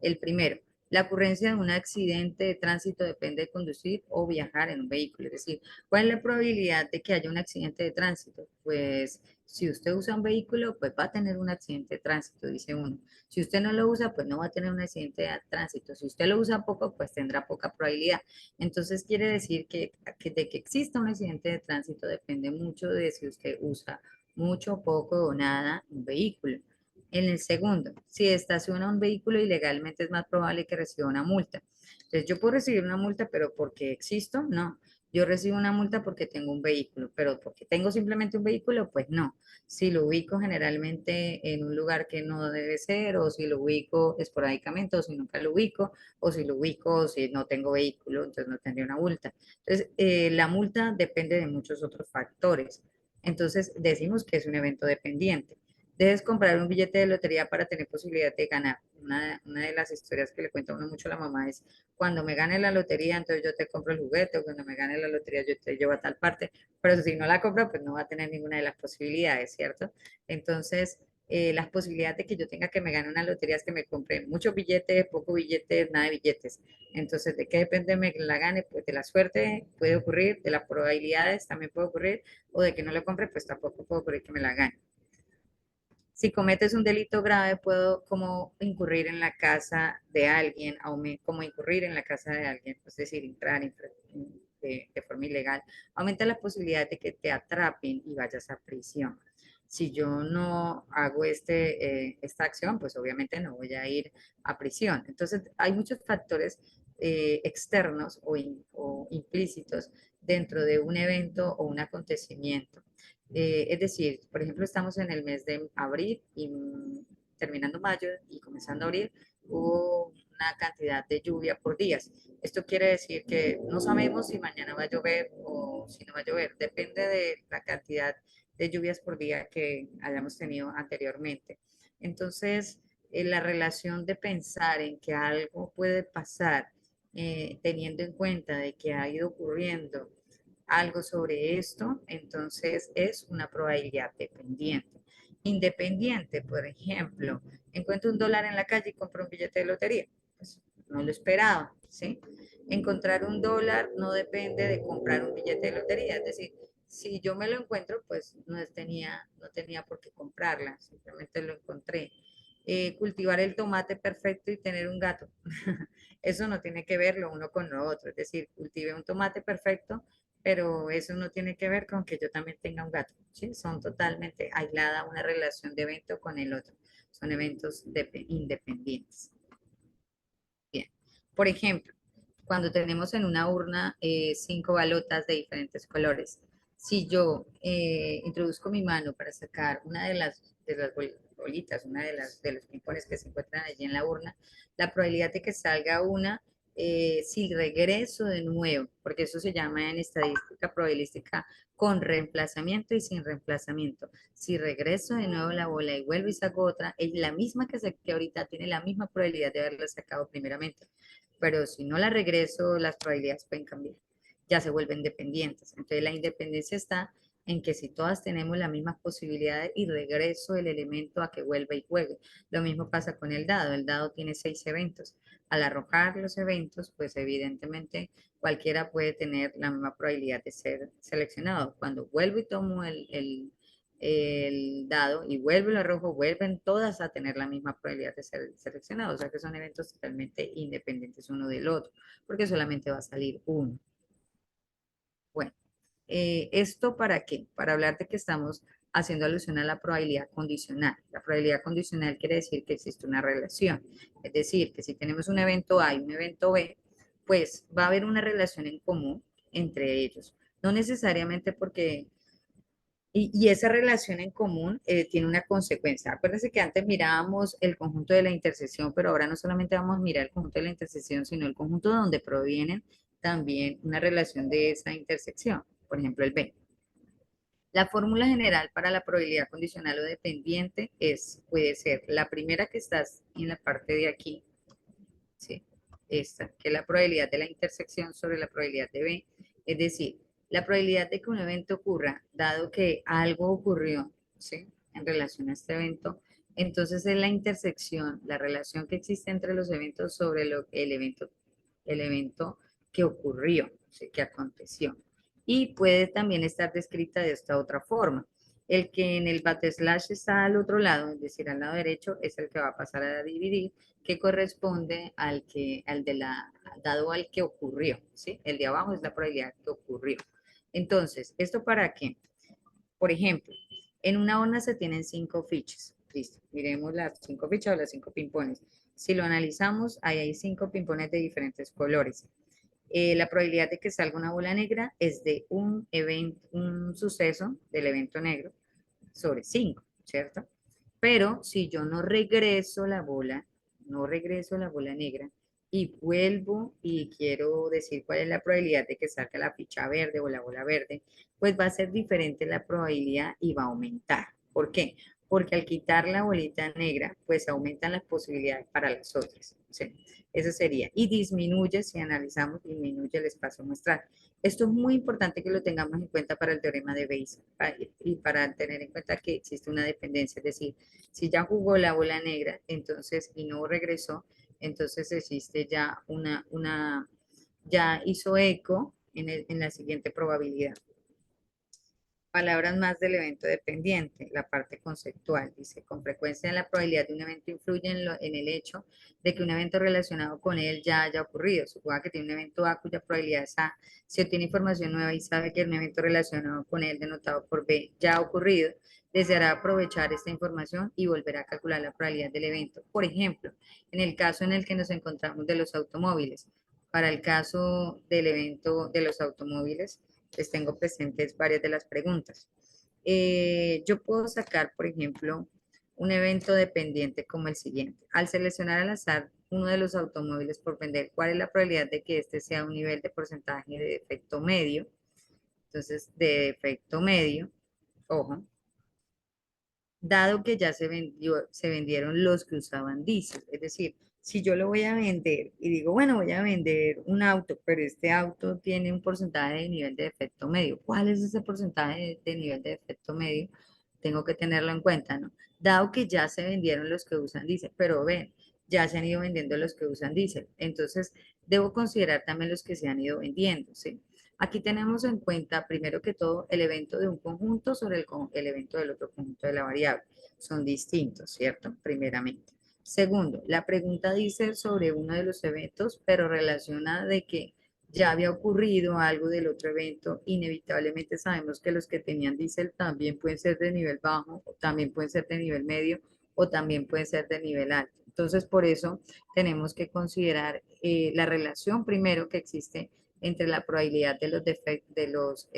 El primero, la ocurrencia de un accidente de tránsito depende de conducir o viajar en un vehículo. Es decir, ¿cuál es la probabilidad de que haya un accidente de tránsito? Pues si usted usa un vehículo, pues va a tener un accidente de tránsito, dice uno. Si usted no lo usa, pues no va a tener un accidente de tránsito. Si usted lo usa poco, pues tendrá poca probabilidad. Entonces quiere decir que de que exista un accidente de tránsito depende mucho de si usted usa mucho, poco o nada un vehículo. En el segundo, si estaciona un vehículo ilegalmente es más probable que reciba una multa. Entonces yo puedo recibir una multa, pero porque existo, no. Yo recibo una multa porque tengo un vehículo, pero porque tengo simplemente un vehículo, pues no. Si lo ubico generalmente en un lugar que no debe ser, o si lo ubico esporádicamente, o si nunca lo ubico, o si lo ubico, o si no tengo vehículo, entonces no tendría una multa. Entonces, la multa depende de muchos otros factores. Entonces, decimos que es un evento dependiente. Dejes comprar un billete de lotería para tener posibilidad de ganar. Una de las historias que le cuenta a uno mucho a la mamá es, cuando me gane la lotería, entonces yo te compro el juguete, o cuando me gane la lotería, yo te llevo a tal parte, pero si no la compro, pues no va a tener ninguna de las posibilidades, ¿cierto? Entonces, las posibilidades de que yo tenga que me gane una lotería es que me compre muchos billetes, pocos billetes, nada de billetes. Entonces, ¿de qué depende me la gane? Pues de la suerte puede ocurrir, de las probabilidades también puede ocurrir, o de que no la compre, pues tampoco puede ocurrir que me la gane. Si cometes un delito grave, puedo como incurrir en la casa de alguien, como incurrir en la casa de alguien, es decir, entrar de forma ilegal, aumenta las posibilidades de que te atrapen y vayas a prisión. Si yo no hago esta acción, pues obviamente no voy a ir a prisión. Entonces, hay muchos factores externos o implícitos dentro de un evento o un acontecimiento. Es decir, por ejemplo, estamos en el mes de abril y terminando mayo y comenzando abril, hubo una cantidad de lluvia por días. Esto quiere decir que no sabemos si mañana va a llover o si no va a llover. Depende de la cantidad de lluvias por día que hayamos tenido anteriormente. Entonces, la relación de pensar en que algo puede pasar, teniendo en cuenta de que ha ido ocurriendo algo sobre esto, entonces es una probabilidad dependiente. Independiente, por ejemplo, encuentro $1 en la calle y compro un billete de lotería. Pues no lo esperaba, ¿sí? Encontrar $1 no depende de comprar un billete de lotería, es decir, si yo me lo encuentro, pues no tenía por qué comprarla, simplemente lo encontré. Cultivar el tomate perfecto y tener un gato. Eso no tiene que ver lo uno con lo otro, es decir, cultive un tomate perfecto, pero eso no tiene que ver con que yo también tenga un gato, ¿sí? Son totalmente aislada una relación de evento con el otro, son eventos independientes. Bien, por ejemplo, cuando tenemos en una urna 5 balotas de diferentes colores, si yo introduzco mi mano para sacar una de las bolitas, una de los pimpones que se encuentran allí en la urna, la probabilidad de que salga una, si regreso de nuevo, porque eso se llama en estadística probabilística con reemplazamiento y sin reemplazamiento. Si regreso de nuevo la bola y vuelvo y saco otra, es la misma que saqué ahorita, tiene la misma probabilidad de haberla sacado primeramente. Pero si no la regreso, las probabilidades pueden cambiar. Ya se vuelven dependientes. Entonces la independencia está en que si todas tenemos las mismas posibilidades y regreso el elemento a que vuelva y juegue. Lo mismo pasa con el dado. El dado tiene 6 eventos. Al arrojar los eventos, pues evidentemente cualquiera puede tener la misma probabilidad de ser seleccionado. Cuando vuelvo y tomo el dado y vuelvo y lo arrojo, vuelven todas a tener la misma probabilidad de ser seleccionados. O sea que son eventos totalmente independientes uno del otro, porque solamente va a salir uno. Bueno, ¿esto para qué? Para hablar de que estamos haciendo alusión a la probabilidad condicional. La probabilidad condicional quiere decir que existe una relación. Es decir, que si tenemos un evento A y un evento B, pues va a haber una relación en común entre ellos. No necesariamente porque y esa relación en común tiene una consecuencia. Acuérdense que antes mirábamos el conjunto de la intersección, pero ahora no solamente vamos a mirar el conjunto de la intersección, sino el conjunto de donde provienen también una relación de esa intersección. Por ejemplo, el B. La fórmula general para la probabilidad condicional o dependiente puede ser la primera que estás en la parte de aquí, ¿sí? Esta, que es la probabilidad de la intersección sobre la probabilidad de B. Es decir, la probabilidad de que un evento ocurra, dado que algo ocurrió, ¿sí? En relación a este evento, entonces es la intersección, la relación que existe entre los eventos sobre el evento que ocurrió, ¿sí? Que aconteció. Y puede también estar descrita de esta otra forma. El que en el backslash está al otro lado, es decir, al lado derecho, es el que va a pasar a dividir, que corresponde dado al que ocurrió, ¿sí? El de abajo es la probabilidad que ocurrió. Entonces, ¿esto para qué? Por ejemplo, en una urna se tienen 5 fichas. Listo, miremos las 5 fichas o las 5 pimpones. Si lo analizamos, ahí hay 5 pimpones de diferentes colores. La probabilidad de que salga una bola negra es de un suceso del evento negro sobre 5, ¿cierto? Pero si yo no regreso la bola negra y vuelvo y quiero decir cuál es la probabilidad de que salga la ficha verde o la bola verde, pues va a ser diferente la probabilidad y va a aumentar. ¿Por qué? porque al quitar la bolita negra, pues aumentan las posibilidades para las otras. ¿Sí? Eso sería. Y disminuye, si analizamos, disminuye el espacio muestral. Esto es muy importante que lo tengamos en cuenta para el teorema de Bayes y para tener en cuenta que existe una dependencia. Es decir, si ya jugó la bola negra, entonces, y no regresó, entonces existe ya ya hizo eco en la siguiente probabilidad. Palabras más del evento dependiente, la parte conceptual. Dice, con frecuencia la probabilidad de un evento influye en el hecho de que un evento relacionado con él ya haya ocurrido. Suponga que tiene un evento A cuya probabilidad es A. Si obtiene información nueva y sabe que un evento relacionado con él denotado por B ya ha ocurrido, deseará aprovechar esta información y volver a calcular la probabilidad del evento. Por ejemplo, en el caso en el que nos encontramos de los automóviles, para el caso del evento de los automóviles, les tengo presentes varias de las preguntas. Yo puedo sacar, por ejemplo, un evento dependiente como el siguiente. Al seleccionar al azar uno de los automóviles por vender, ¿cuál es la probabilidad de que este sea un nivel de porcentaje de defecto medio? Entonces, de defecto medio, ojo, dado que ya se vendieron los que usaban diésel. Es decir, si yo lo voy a vender y digo, bueno, voy a vender un auto, pero este auto tiene un porcentaje de nivel de defecto medio. ¿Cuál es ese porcentaje de nivel de defecto medio? Tengo que tenerlo en cuenta, ¿no? Dado que ya se vendieron los que usan diésel, pero ven, ya se han ido vendiendo los que usan diésel. Entonces, debo considerar también los que se han ido vendiendo, ¿sí? Aquí tenemos en cuenta, primero que todo, el evento de un conjunto sobre el evento del otro conjunto de la variable. Son distintos, ¿cierto? Primeramente. Segundo, la pregunta dice sobre uno de los eventos, pero relaciona de que ya había ocurrido algo del otro evento. Inevitablemente sabemos que los que tenían diésel también pueden ser de nivel bajo, o también pueden ser de nivel medio, o también pueden ser de nivel alto. Entonces, por eso tenemos que considerar la relación primero que existe entre la probabilidad de los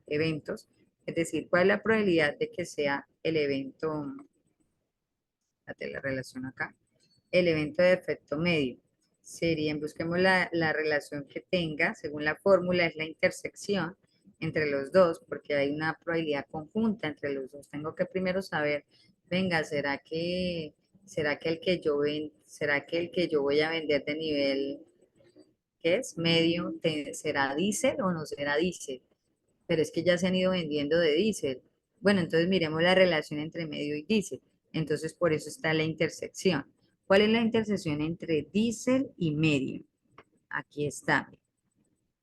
eventos, es decir, cuál es la probabilidad de que sea el evento, fíjate la relación acá, el evento de efecto medio. Sería, busquemos la relación que tenga, según la fórmula, es la intersección entre los dos, porque hay una probabilidad conjunta entre los dos. Tengo que primero saber, venga, será que el que yo voy a vender de nivel, ¿qué es? Medio, ¿será diésel o no será diésel? Pero es que ya se han ido vendiendo de diésel. Bueno, entonces miremos la relación entre medio y diésel. Entonces, por eso está la intersección. ¿Cuál es la intersección entre diésel y medio? Aquí está.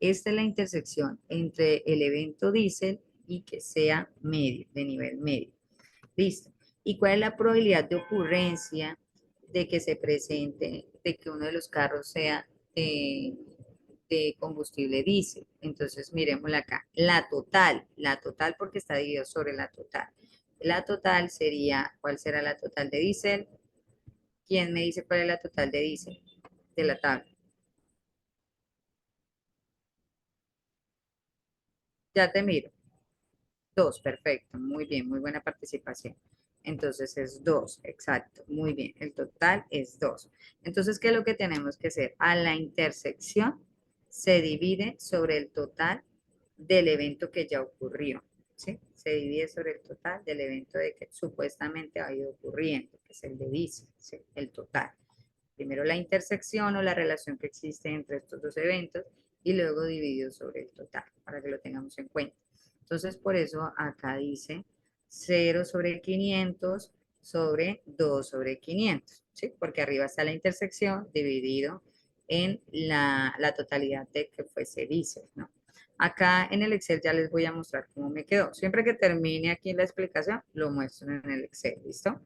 Esta es la intersección entre el evento diésel y que sea medio, de nivel medio. Listo. ¿Y cuál es la probabilidad de ocurrencia de que se presente, de que uno de los carros sea de combustible diésel? Entonces, miremosla acá. La total porque está dividido sobre la total. La total sería, ¿cuál será la total de diésel? ¿Quién me dice cuál es la total de diésel de la tabla? Ya te miro. 2, perfecto, muy bien, muy buena participación. Entonces es 2, exacto, muy bien, el total es 2. Entonces, ¿qué es lo que tenemos que hacer? A la intersección se divide sobre el total del evento que ya ocurrió, ¿sí? Se divide sobre el total del evento de que supuestamente ha ido ocurriendo, que es el de dice, ¿sí? El total. Primero la intersección o la relación que existe entre estos dos eventos y luego dividido sobre el total, para que lo tengamos en cuenta. Entonces, por eso acá dice 0 sobre 500 sobre 2 sobre 500, ¿sí? Porque arriba está la intersección dividido en la totalidad de que fuese diésel, ¿no? Acá en el Excel ya les voy a mostrar cómo me quedó. Siempre que termine aquí la explicación, lo muestro en el Excel, ¿listo?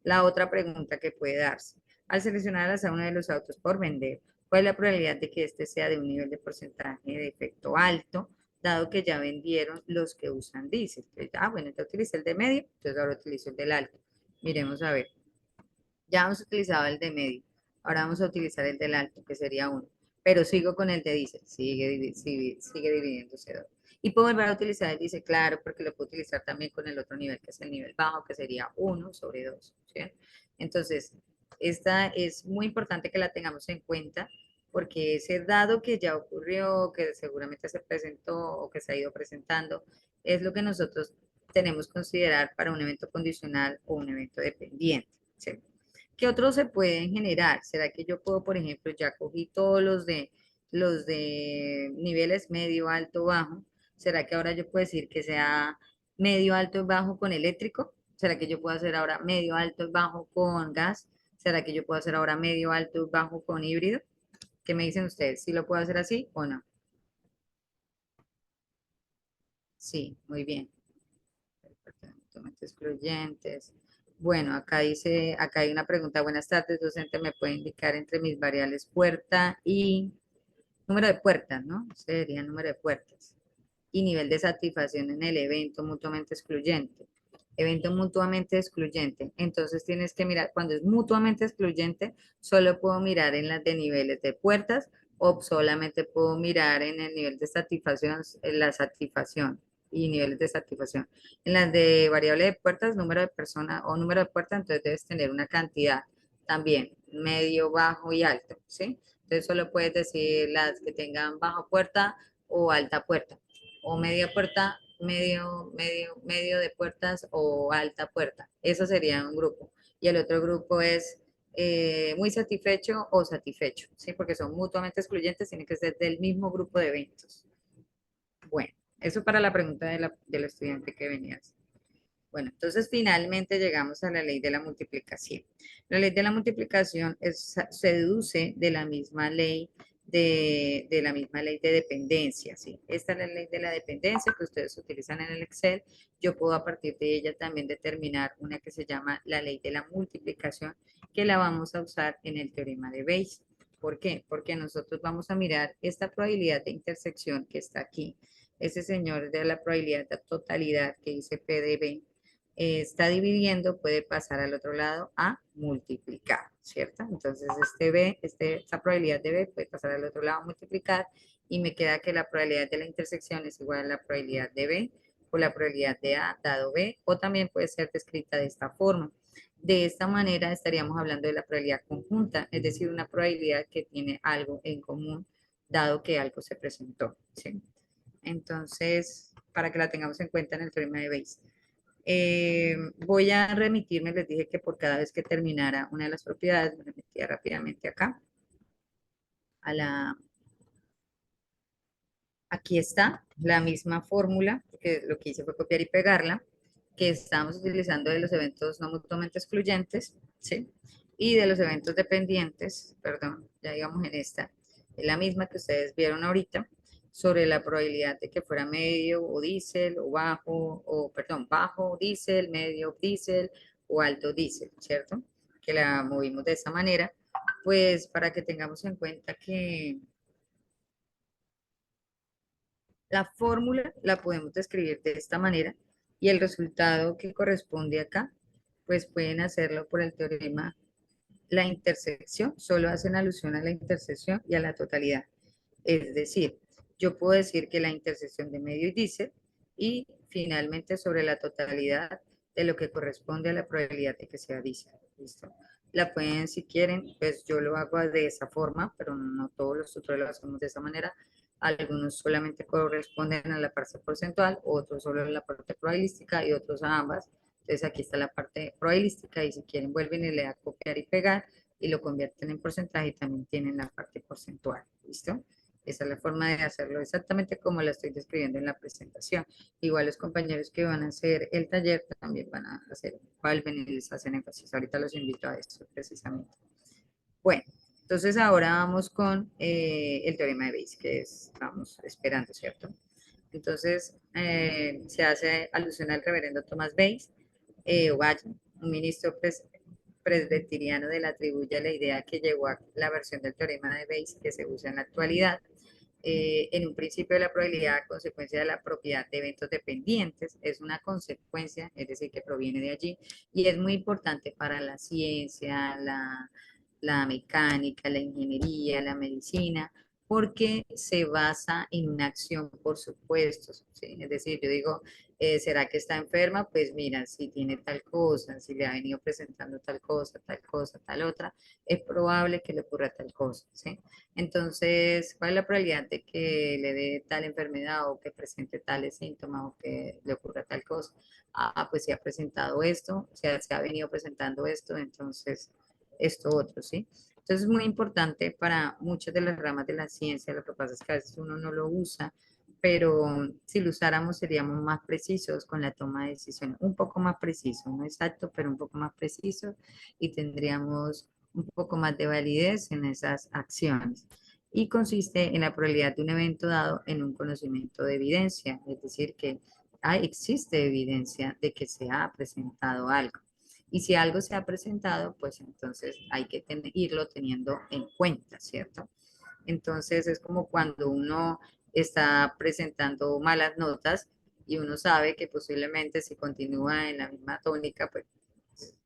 La otra pregunta que puede darse. Al seleccionar a uno de los autos por vender, ¿cuál es la probabilidad de que este sea de un nivel de porcentaje de efecto alto, dado que ya vendieron los que usan diésel? Entonces, bueno, ya utilicé el de medio, entonces ahora utilizo el del alto. Miremos a ver. Ya hemos utilizado el de medio. Ahora vamos a utilizar el del alto, que sería 1. Pero sigo con el de diésel. Sigue dividiéndose 2. Y puedo volver a utilizar el diésel, claro, porque lo puedo utilizar también con el otro nivel, que es el nivel bajo, que sería 1 sobre 2. ¿Sí? Entonces, esta es muy importante que la tengamos en cuenta, porque ese dado que ya ocurrió, que seguramente se presentó o que se ha ido presentando, es lo que nosotros tenemos que considerar para un evento condicional o un evento dependiente, ¿sí? ¿Qué otros se pueden generar? ¿Será que yo puedo, por ejemplo, ya cogí todos los de niveles medio, alto, bajo? ¿Será que ahora yo puedo decir que sea medio, alto y bajo con eléctrico? ¿Será que yo puedo hacer ahora medio, alto y bajo con gas? ¿Será que yo puedo hacer ahora medio, alto y bajo con híbrido? ¿Qué me dicen ustedes? ¿Si lo puedo hacer así o no? Sí, muy bien. Totalmente excluyentes. Bueno, acá dice, acá hay una pregunta. Buenas tardes, docente. ¿Me puede indicar entre mis variables puerta y número de puertas, ¿no? Sería número de puertas. Y nivel de satisfacción en el evento mutuamente excluyente. Evento mutuamente excluyente. Entonces tienes que mirar, cuando es mutuamente excluyente, solo puedo mirar en las de niveles de puertas o solamente puedo mirar en el nivel de satisfacción, en la satisfacción y niveles de satisfacción. En las de variable de puertas, número de personas o número de puertas, entonces debes tener una cantidad también, medio, bajo y alto, ¿sí? Entonces solo puedes decir las que tengan baja puerta o alta puerta, o media puerta, medio de puertas o alta puerta. Eso sería un grupo. Y el otro grupo es muy satisfecho o satisfecho, ¿sí? Porque son mutuamente excluyentes, tienen que ser del mismo grupo de eventos. Bueno, eso para la pregunta del estudiante que venías. Bueno, entonces finalmente llegamos a la ley de la multiplicación. La ley de la multiplicación se deduce de la misma ley de la misma ley de dependencia, ¿sí? Esta es la ley de la dependencia que ustedes utilizan en el Excel. Yo puedo a partir de ella también determinar una que se llama la ley de la multiplicación, que la vamos a usar en el teorema de Bayes. ¿Por qué? Porque nosotros vamos a mirar esta probabilidad de intersección que está aquí. Ese señor de la probabilidad de totalidad que dice P de B está dividiendo, puede pasar al otro lado a multiplicar, ¿cierto? Entonces esta probabilidad de B puede pasar al otro lado a multiplicar y me queda que la probabilidad de la intersección es igual a la probabilidad de B o la probabilidad de A dado B, o también puede ser descrita de esta forma. De esta manera estaríamos hablando de la probabilidad conjunta, es decir, una probabilidad que tiene algo en común, dado que algo se presentó, ¿sí? Entonces, para que la tengamos en cuenta en el teorema de Bayes. Voy a remitirme, les dije que por cada vez que terminara una de las propiedades, me remitía rápidamente acá, a aquí está la misma fórmula, que lo que hice fue copiar y pegarla, que estamos utilizando de los eventos no mutuamente excluyentes, ¿sí? Y de los eventos dependientes, perdón, ya digamos en esta, es la misma que ustedes vieron ahorita, sobre la probabilidad de que fuera medio o diésel o bajo, o perdón, bajo diésel, medio diésel o alto diésel, ¿cierto? Que la movimos de esa manera, pues para que tengamos en cuenta que la fórmula la podemos describir de esta manera y el resultado que corresponde acá, pues pueden hacerlo por el teorema. La intersección, solo hacen alusión a la intersección y a la totalidad. Es decir, yo puedo decir que la intersección de medio y diésel y finalmente sobre la totalidad de lo que corresponde a la probabilidad de que sea diésel. ¿Listo? La pueden, si quieren, pues yo lo hago de esa forma, pero no todos los tutoriales lo hacemos de esa manera. Algunos solamente corresponden a la parte porcentual, otros solo a la parte probabilística y otros a ambas. Entonces aquí está la parte probabilística y si quieren vuelven y le dan copiar y pegar y lo convierten en porcentaje y también tienen la parte porcentual. ¿Listo? Esa es la forma de hacerlo exactamente como la estoy describiendo en la presentación. Igual los compañeros que van a hacer el taller también van a hacer, vuelven y les hacen énfasis. Ahorita los invito a eso precisamente. Bueno, entonces ahora vamos con el teorema de Bayes, que estamos esperando, ¿cierto? Entonces, se hace alusión al reverendo Thomas Bayes, Ovalle, un ministro presbiteriano de la atribuye la idea que llegó a la versión del teorema de Bayes que se usa en la actualidad. En un principio de la probabilidad a consecuencia de la propiedad de eventos dependientes, es una consecuencia, es decir, que proviene de allí, y es muy importante para la ciencia, la mecánica, la ingeniería, la medicina, porque se basa en una acción por supuestos, ¿sí? Es decir, yo digo, ¿será que está enferma? Pues mira, si tiene tal cosa, si le ha venido presentando tal cosa, tal otra, es probable que le ocurra tal cosa, ¿sí? Entonces, ¿cuál es la probabilidad de que le dé tal enfermedad o que presente tales síntomas o que le ocurra tal cosa? Ah, pues si ha presentado esto, o sea, se ha venido presentando esto, entonces esto otro, ¿sí? Entonces es muy importante para muchas de las ramas de la ciencia, lo que pasa es que a veces uno no lo usa, pero si lo usáramos seríamos más precisos con la toma de decisiones, un poco más preciso, no exacto, pero un poco más preciso y tendríamos un poco más de validez en esas acciones. Y consiste en la probabilidad de un evento dado en un conocimiento de evidencia, es decir, que existe evidencia de que se ha presentado algo. Y si algo se ha presentado, pues entonces hay que irlo teniendo en cuenta, ¿cierto? Entonces es como cuando uno está presentando malas notas y uno sabe que posiblemente si continúa en la misma tónica, pues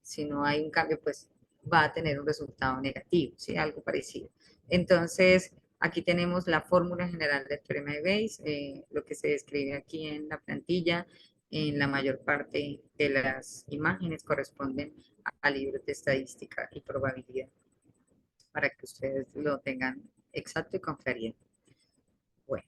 si no hay un cambio, pues va a tener un resultado negativo, ¿sí? Algo parecido. Entonces, aquí tenemos la fórmula general del teorema de Bayes, lo que se describe aquí en la plantilla, en la mayor parte de las imágenes corresponden a libros de estadística y probabilidad, para que ustedes lo tengan exacto y con claridad. Bueno,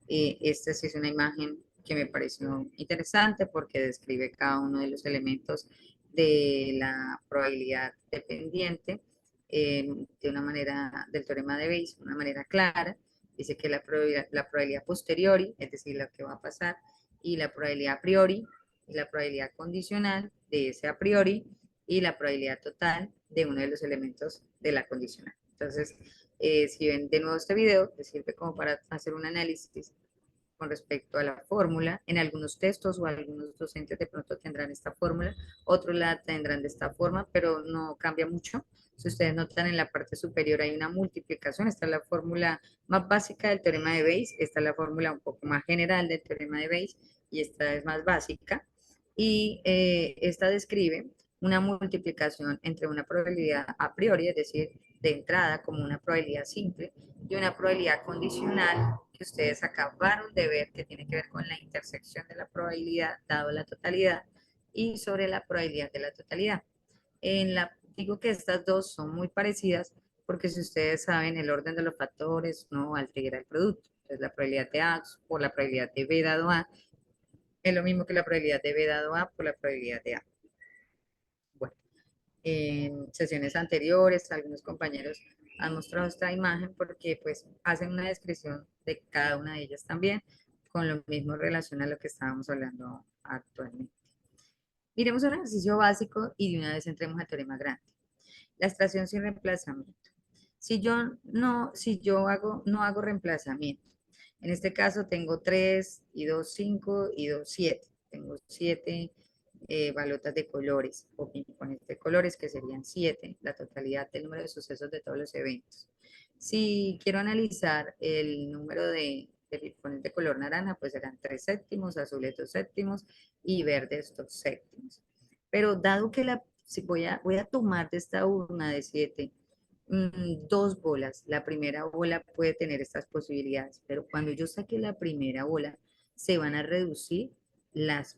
esta sí es una imagen que me pareció interesante porque describe cada uno de los elementos de la probabilidad dependiente de una manera, del teorema de Bayes, de una manera clara. Dice que la probabilidad posteriori, es decir, lo que va a pasar, y la probabilidad a priori, y la probabilidad condicional de ese a priori, y la probabilidad total de uno de los elementos de la condicional. Entonces, si ven de nuevo este video, les sirve como para hacer un análisis con respecto a la fórmula. En algunos textos o algunos docentes de pronto tendrán esta fórmula, otros la tendrán de esta forma, pero no cambia mucho. Si ustedes notan en la parte superior hay una multiplicación, esta es la fórmula más básica del teorema de Bayes, esta es la fórmula un poco más general del teorema de Bayes y esta es más básica. Y esta describe una multiplicación entre una probabilidad a priori, es decir, de entrada como una probabilidad simple, y una probabilidad condicional que ustedes acabaron de ver que tiene que ver con la intersección de la probabilidad dado la totalidad y sobre la probabilidad de la totalidad. Digo que estas dos son muy parecidas porque si ustedes saben el orden de los factores no altera el producto. Entonces la probabilidad de A por la probabilidad de B dado A es lo mismo que la probabilidad de B dado A por la probabilidad de A. Bueno, en sesiones anteriores algunos compañeros han mostrado esta imagen porque pues hacen una descripción de cada una de ellas también con lo mismo en relación a lo que estábamos hablando actualmente. Miremos un ejercicio básico y de una vez entremos al teorema grande. La extracción sin reemplazamiento. No hago reemplazamiento, en este caso tengo 3 y 2, 5 y 2, 7. Tengo 7 balotas de colores o pimpones de colores que serían 7, la totalidad del número de sucesos de todos los eventos. Si quiero analizar el número de pimpones de color naranja, pues serán 3 séptimos, azules 2 séptimos y verdes 2 séptimos. Pero dado que si voy a tomar de esta urna de 7 dos bolas. La primera bola puede tener estas posibilidades, pero cuando yo saque la primera bola, se van a reducir las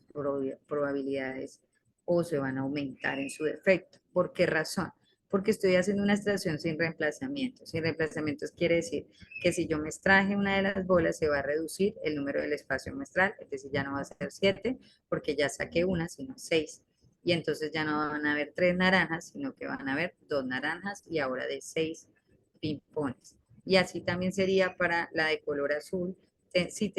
probabilidades o se van a aumentar en su defecto. ¿Por qué razón? Porque estoy haciendo una extracción sin reemplazamiento. Sin reemplazamientos quiere decir que si yo me extraje una de las bolas, se va a reducir el número del espacio muestral, es decir, ya no va a ser 7 porque ya saqué una, sino 6 y entonces ya no van a haber 3 naranjas, sino que van a haber 2 naranjas y ahora de 6 pimpones. Y así también sería para la de color azul,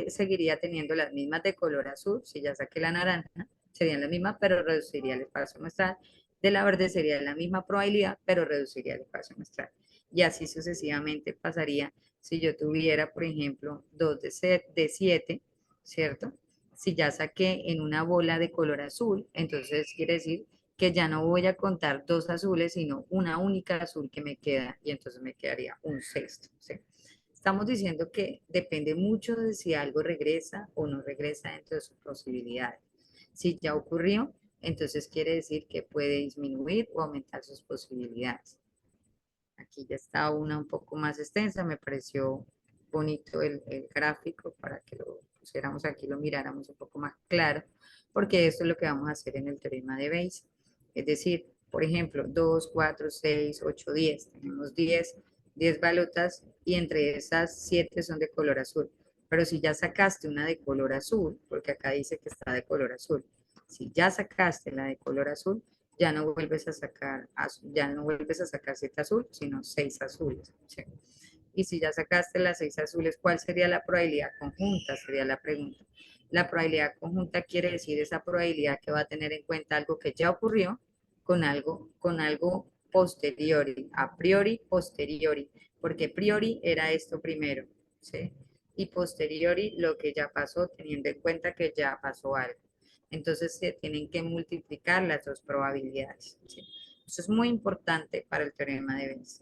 seguiría teniendo las mismas de color azul, si ya saqué la naranja, serían las mismas, pero reduciría el espacio muestral. De la verde sería la misma probabilidad, pero reduciría el espacio muestral. Y así sucesivamente pasaría si yo tuviera, por ejemplo, 2 de 7, ¿cierto? Si ya saqué en una bola de color azul, entonces quiere decir que ya no voy a contar dos azules, sino una única azul que me queda y entonces me quedaría un sexto. ¿Sí? Estamos diciendo que depende mucho de si algo regresa o no regresa dentro de sus posibilidades. Si ya ocurrió, entonces quiere decir que puede disminuir o aumentar sus posibilidades. Aquí ya está una un poco más extensa, me pareció bonito el gráfico para que lo pusiéramos aquí, lo miráramos un poco más claro, porque eso es lo que vamos a hacer en el teorema de Bayes. Es decir, por ejemplo, 2, 4, 6, 8, 10. Tenemos 10 balotas y entre esas 7 son de color azul. Pero si ya sacaste una de color azul, porque acá dice que está de color azul, si ya sacaste la de color azul, ya no vuelves a sacar, ya no vuelves a sacar 7 azul, sino 6 azules. ¿Sí? Y si ya sacaste las 6 azules, ¿cuál sería la probabilidad conjunta? Sería la pregunta. La probabilidad conjunta quiere decir esa probabilidad que va a tener en cuenta algo que ya ocurrió con algo posteriori, a priori, posteriori, porque priori era esto primero, ¿sí? Y posteriori lo que ya pasó, teniendo en cuenta que ya pasó algo. Entonces se tienen que multiplicar las dos probabilidades, ¿sí? Eso es muy importante para el teorema de Bayes.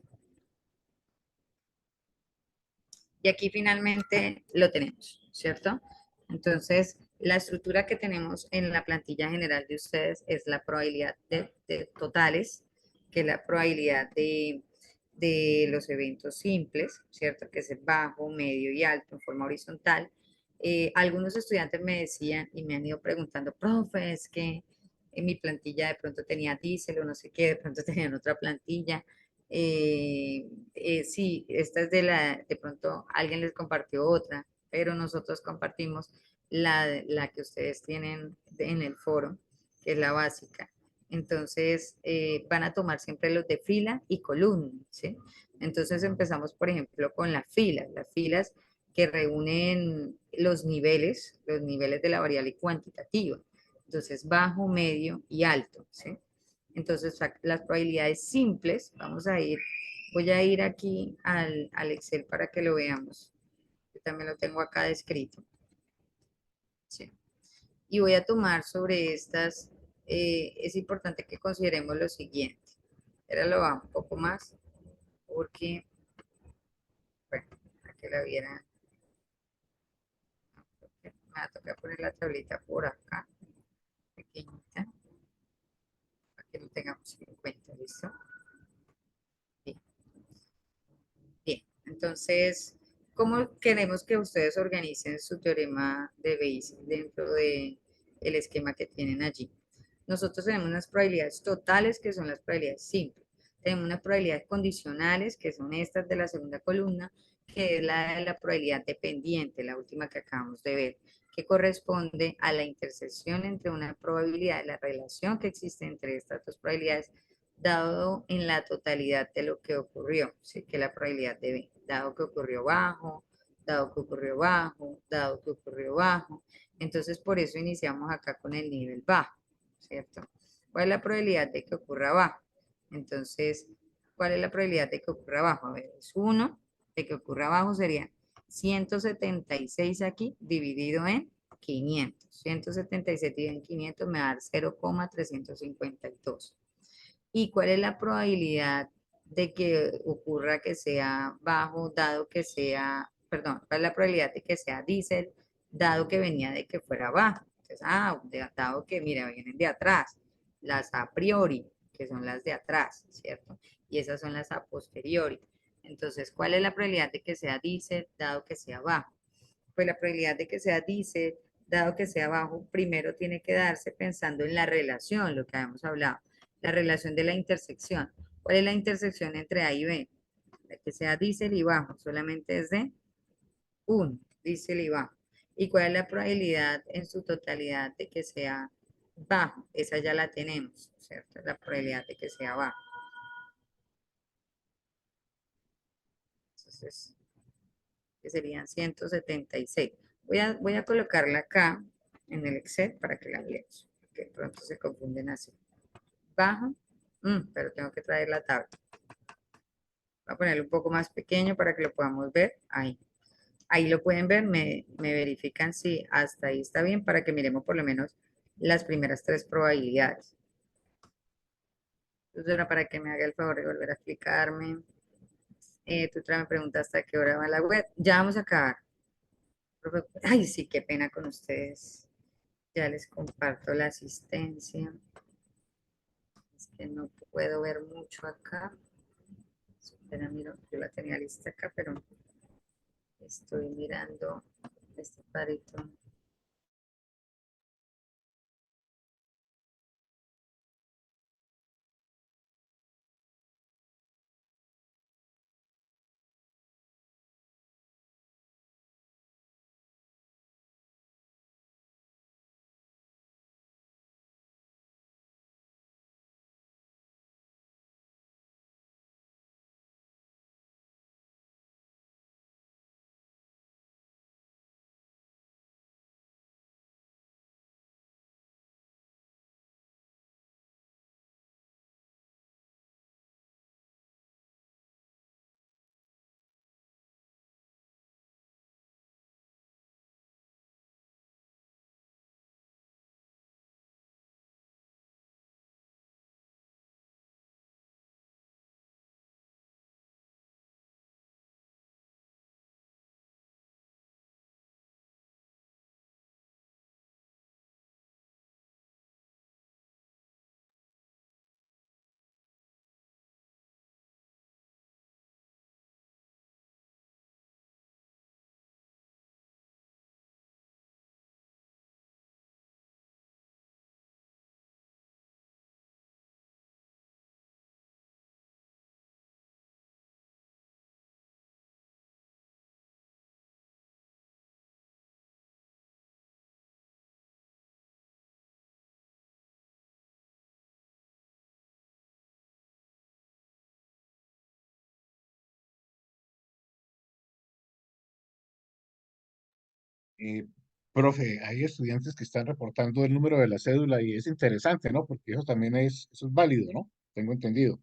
Y aquí finalmente lo tenemos, ¿cierto? Entonces, la estructura que tenemos en la plantilla general de ustedes es la probabilidad de totales, que es la probabilidad de los eventos simples, ¿cierto? Que es el bajo, medio y alto en forma horizontal. Algunos estudiantes me decían y me han ido preguntando, profe, es que en mi plantilla de pronto tenía diésel o no sé qué, de pronto tenían otra plantilla. Sí, esta es de pronto alguien les compartió otra, pero nosotros compartimos la que ustedes tienen en el foro, que es la básica. Entonces, van a tomar siempre los de fila y columna, ¿sí? Entonces empezamos, por ejemplo, con las filas que reúnen los niveles de la variable cuantitativa. Entonces, bajo, medio y alto, ¿sí? Entonces, las probabilidades simples, voy a ir aquí al Excel para que lo veamos. Yo también lo tengo acá descrito. ¿Sí? Y voy a tomar sobre estas, es importante que consideremos lo siguiente. Ahora lo va un poco más, porque, bueno, para que la vieran, me va a tocar poner la tablita por acá, pequeñita, para que lo tengamos en cuenta, ¿listo? Bien. Bien, entonces, ¿cómo queremos que ustedes organicen su teorema de Bayes dentro del esquema que tienen allí? Nosotros tenemos unas probabilidades totales, que son las probabilidades simples. Tenemos unas probabilidades condicionales, que son estas de la segunda columna, que es la de la probabilidad dependiente, la última que acabamos de ver, que corresponde a la intersección entre una probabilidad, la relación que existe entre estas dos probabilidades dado en la totalidad de lo que ocurrió, ¿sí? Que la probabilidad de B, dado que ocurrió bajo, dado que ocurrió bajo, dado que ocurrió bajo. Entonces, por eso iniciamos acá con el nivel bajo, ¿cierto? ¿Cuál es la probabilidad de que ocurra bajo? Entonces, ¿cuál es la probabilidad de que ocurra bajo? A ver, es 1, de que ocurra bajo sería 176 aquí dividido en 500. 176 dividido en 500 me va a dar 0,352. ¿Y cuál es la probabilidad de que ocurra que sea bajo, dado que sea, perdón, cuál es la probabilidad de que sea diésel, dado que venía de que fuera bajo? Entonces, dado que, mira, vienen de atrás, las a priori, que son las de atrás, ¿cierto? Y esas son las a posteriori. Entonces, ¿cuál es la probabilidad de que sea diésel, dado que sea bajo? Pues la probabilidad de que sea diésel, dado que sea bajo, primero tiene que darse pensando en la relación, lo que habíamos hablado, la relación de la intersección. ¿Cuál es la intersección entre A y B? Que sea diésel y bajo, solamente es de 1, diésel y bajo. ¿Y cuál es la probabilidad en su totalidad de que sea bajo? Esa ya la tenemos, ¿cierto? La probabilidad de que sea bajo. Entonces, que serían 176. Voy a colocarla acá en el Excel para que la veamos, que pronto se confunden así. Bajo, pero tengo que traer la tabla. Voy a ponerlo un poco más pequeño para que lo podamos ver. Ahí. Ahí lo pueden ver, me verifican si hasta ahí está bien para que miremos por lo menos las primeras tres probabilidades. Entonces era para que me haga el favor de volver a explicarme. Tú otra me preguntaste a qué hora va la web. Ya vamos a acabar. Ay, sí, qué pena con ustedes. Ya les comparto la asistencia. Es que no puedo ver mucho acá. Espera, miro, yo la tenía lista acá, pero Estoy mirando este parito. Eh, Profe, hay estudiantes que están reportando el número de la cédula y es interesante, ¿no? Porque eso también eso es válido, ¿no? Tengo entendido.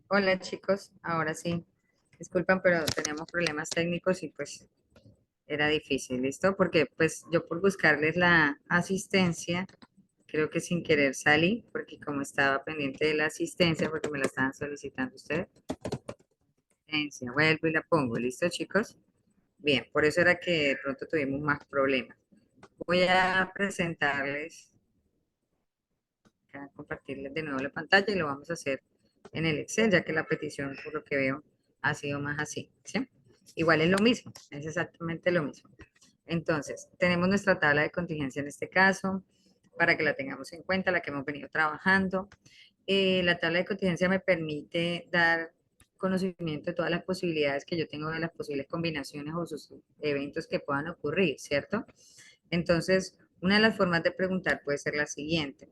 Hola chicos, ahora sí. Disculpan, pero teníamos problemas técnicos y pues era difícil, ¿listo? Porque pues yo por buscarles la asistencia, creo que sin querer salí, porque como estaba pendiente de la asistencia, porque me la estaban solicitando ustedes, asistencia, vuelvo y la pongo, ¿listo chicos? Bien, por eso era que de pronto tuvimos más problemas. Voy a presentarles, a compartirles de nuevo la pantalla y lo vamos a hacer en el Excel, ya que la petición, por lo que veo, ha sido más así, ¿sí? Igual es lo mismo, es exactamente lo mismo. Entonces, tenemos nuestra tabla de contingencia en este caso, para que la tengamos en cuenta, la que hemos venido trabajando. La tabla de contingencia me permite dar conocimiento de todas las posibilidades que yo tengo de las posibles combinaciones o sus eventos que puedan ocurrir, ¿cierto? Entonces, una de las formas de preguntar puede ser la siguiente.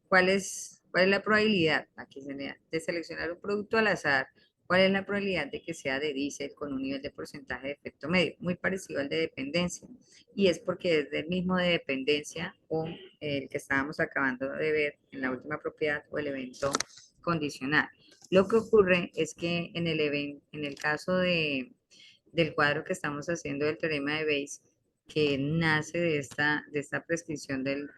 ¿Cuál es la probabilidad, aquí sería, de seleccionar un producto al azar? ¿Cuál es la probabilidad de que sea de diésel con un nivel de porcentaje de efecto medio? Muy parecido al de dependencia. Y es porque es del mismo de dependencia o el que estábamos acabando de ver en la última propiedad o el evento condicional. Lo que ocurre es que en el caso del cuadro que estamos haciendo del teorema de Bayes, que nace de esta prescripción de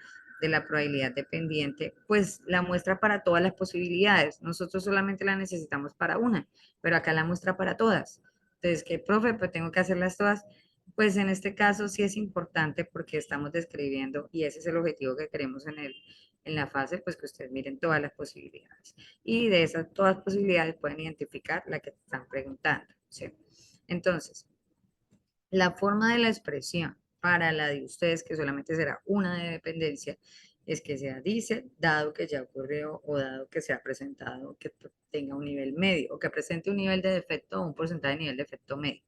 la probabilidad dependiente, pues la muestra para todas las posibilidades. Nosotros solamente la necesitamos para una, pero acá la muestra para todas. Entonces, ¿qué profe? Pues tengo que hacerlas todas. Pues en este caso sí es importante porque estamos describiendo, y ese es el objetivo que queremos en la fase, pues que ustedes miren todas las posibilidades. Y de esas todas posibilidades pueden identificar la que te están preguntando, ¿sí? Entonces, la forma de la expresión para la de ustedes, que solamente será una de dependencia, es que sea dice, dado que ya ocurrió o dado que se ha presentado que tenga un nivel medio o que presente un nivel de defecto o un porcentaje de nivel de defecto medio.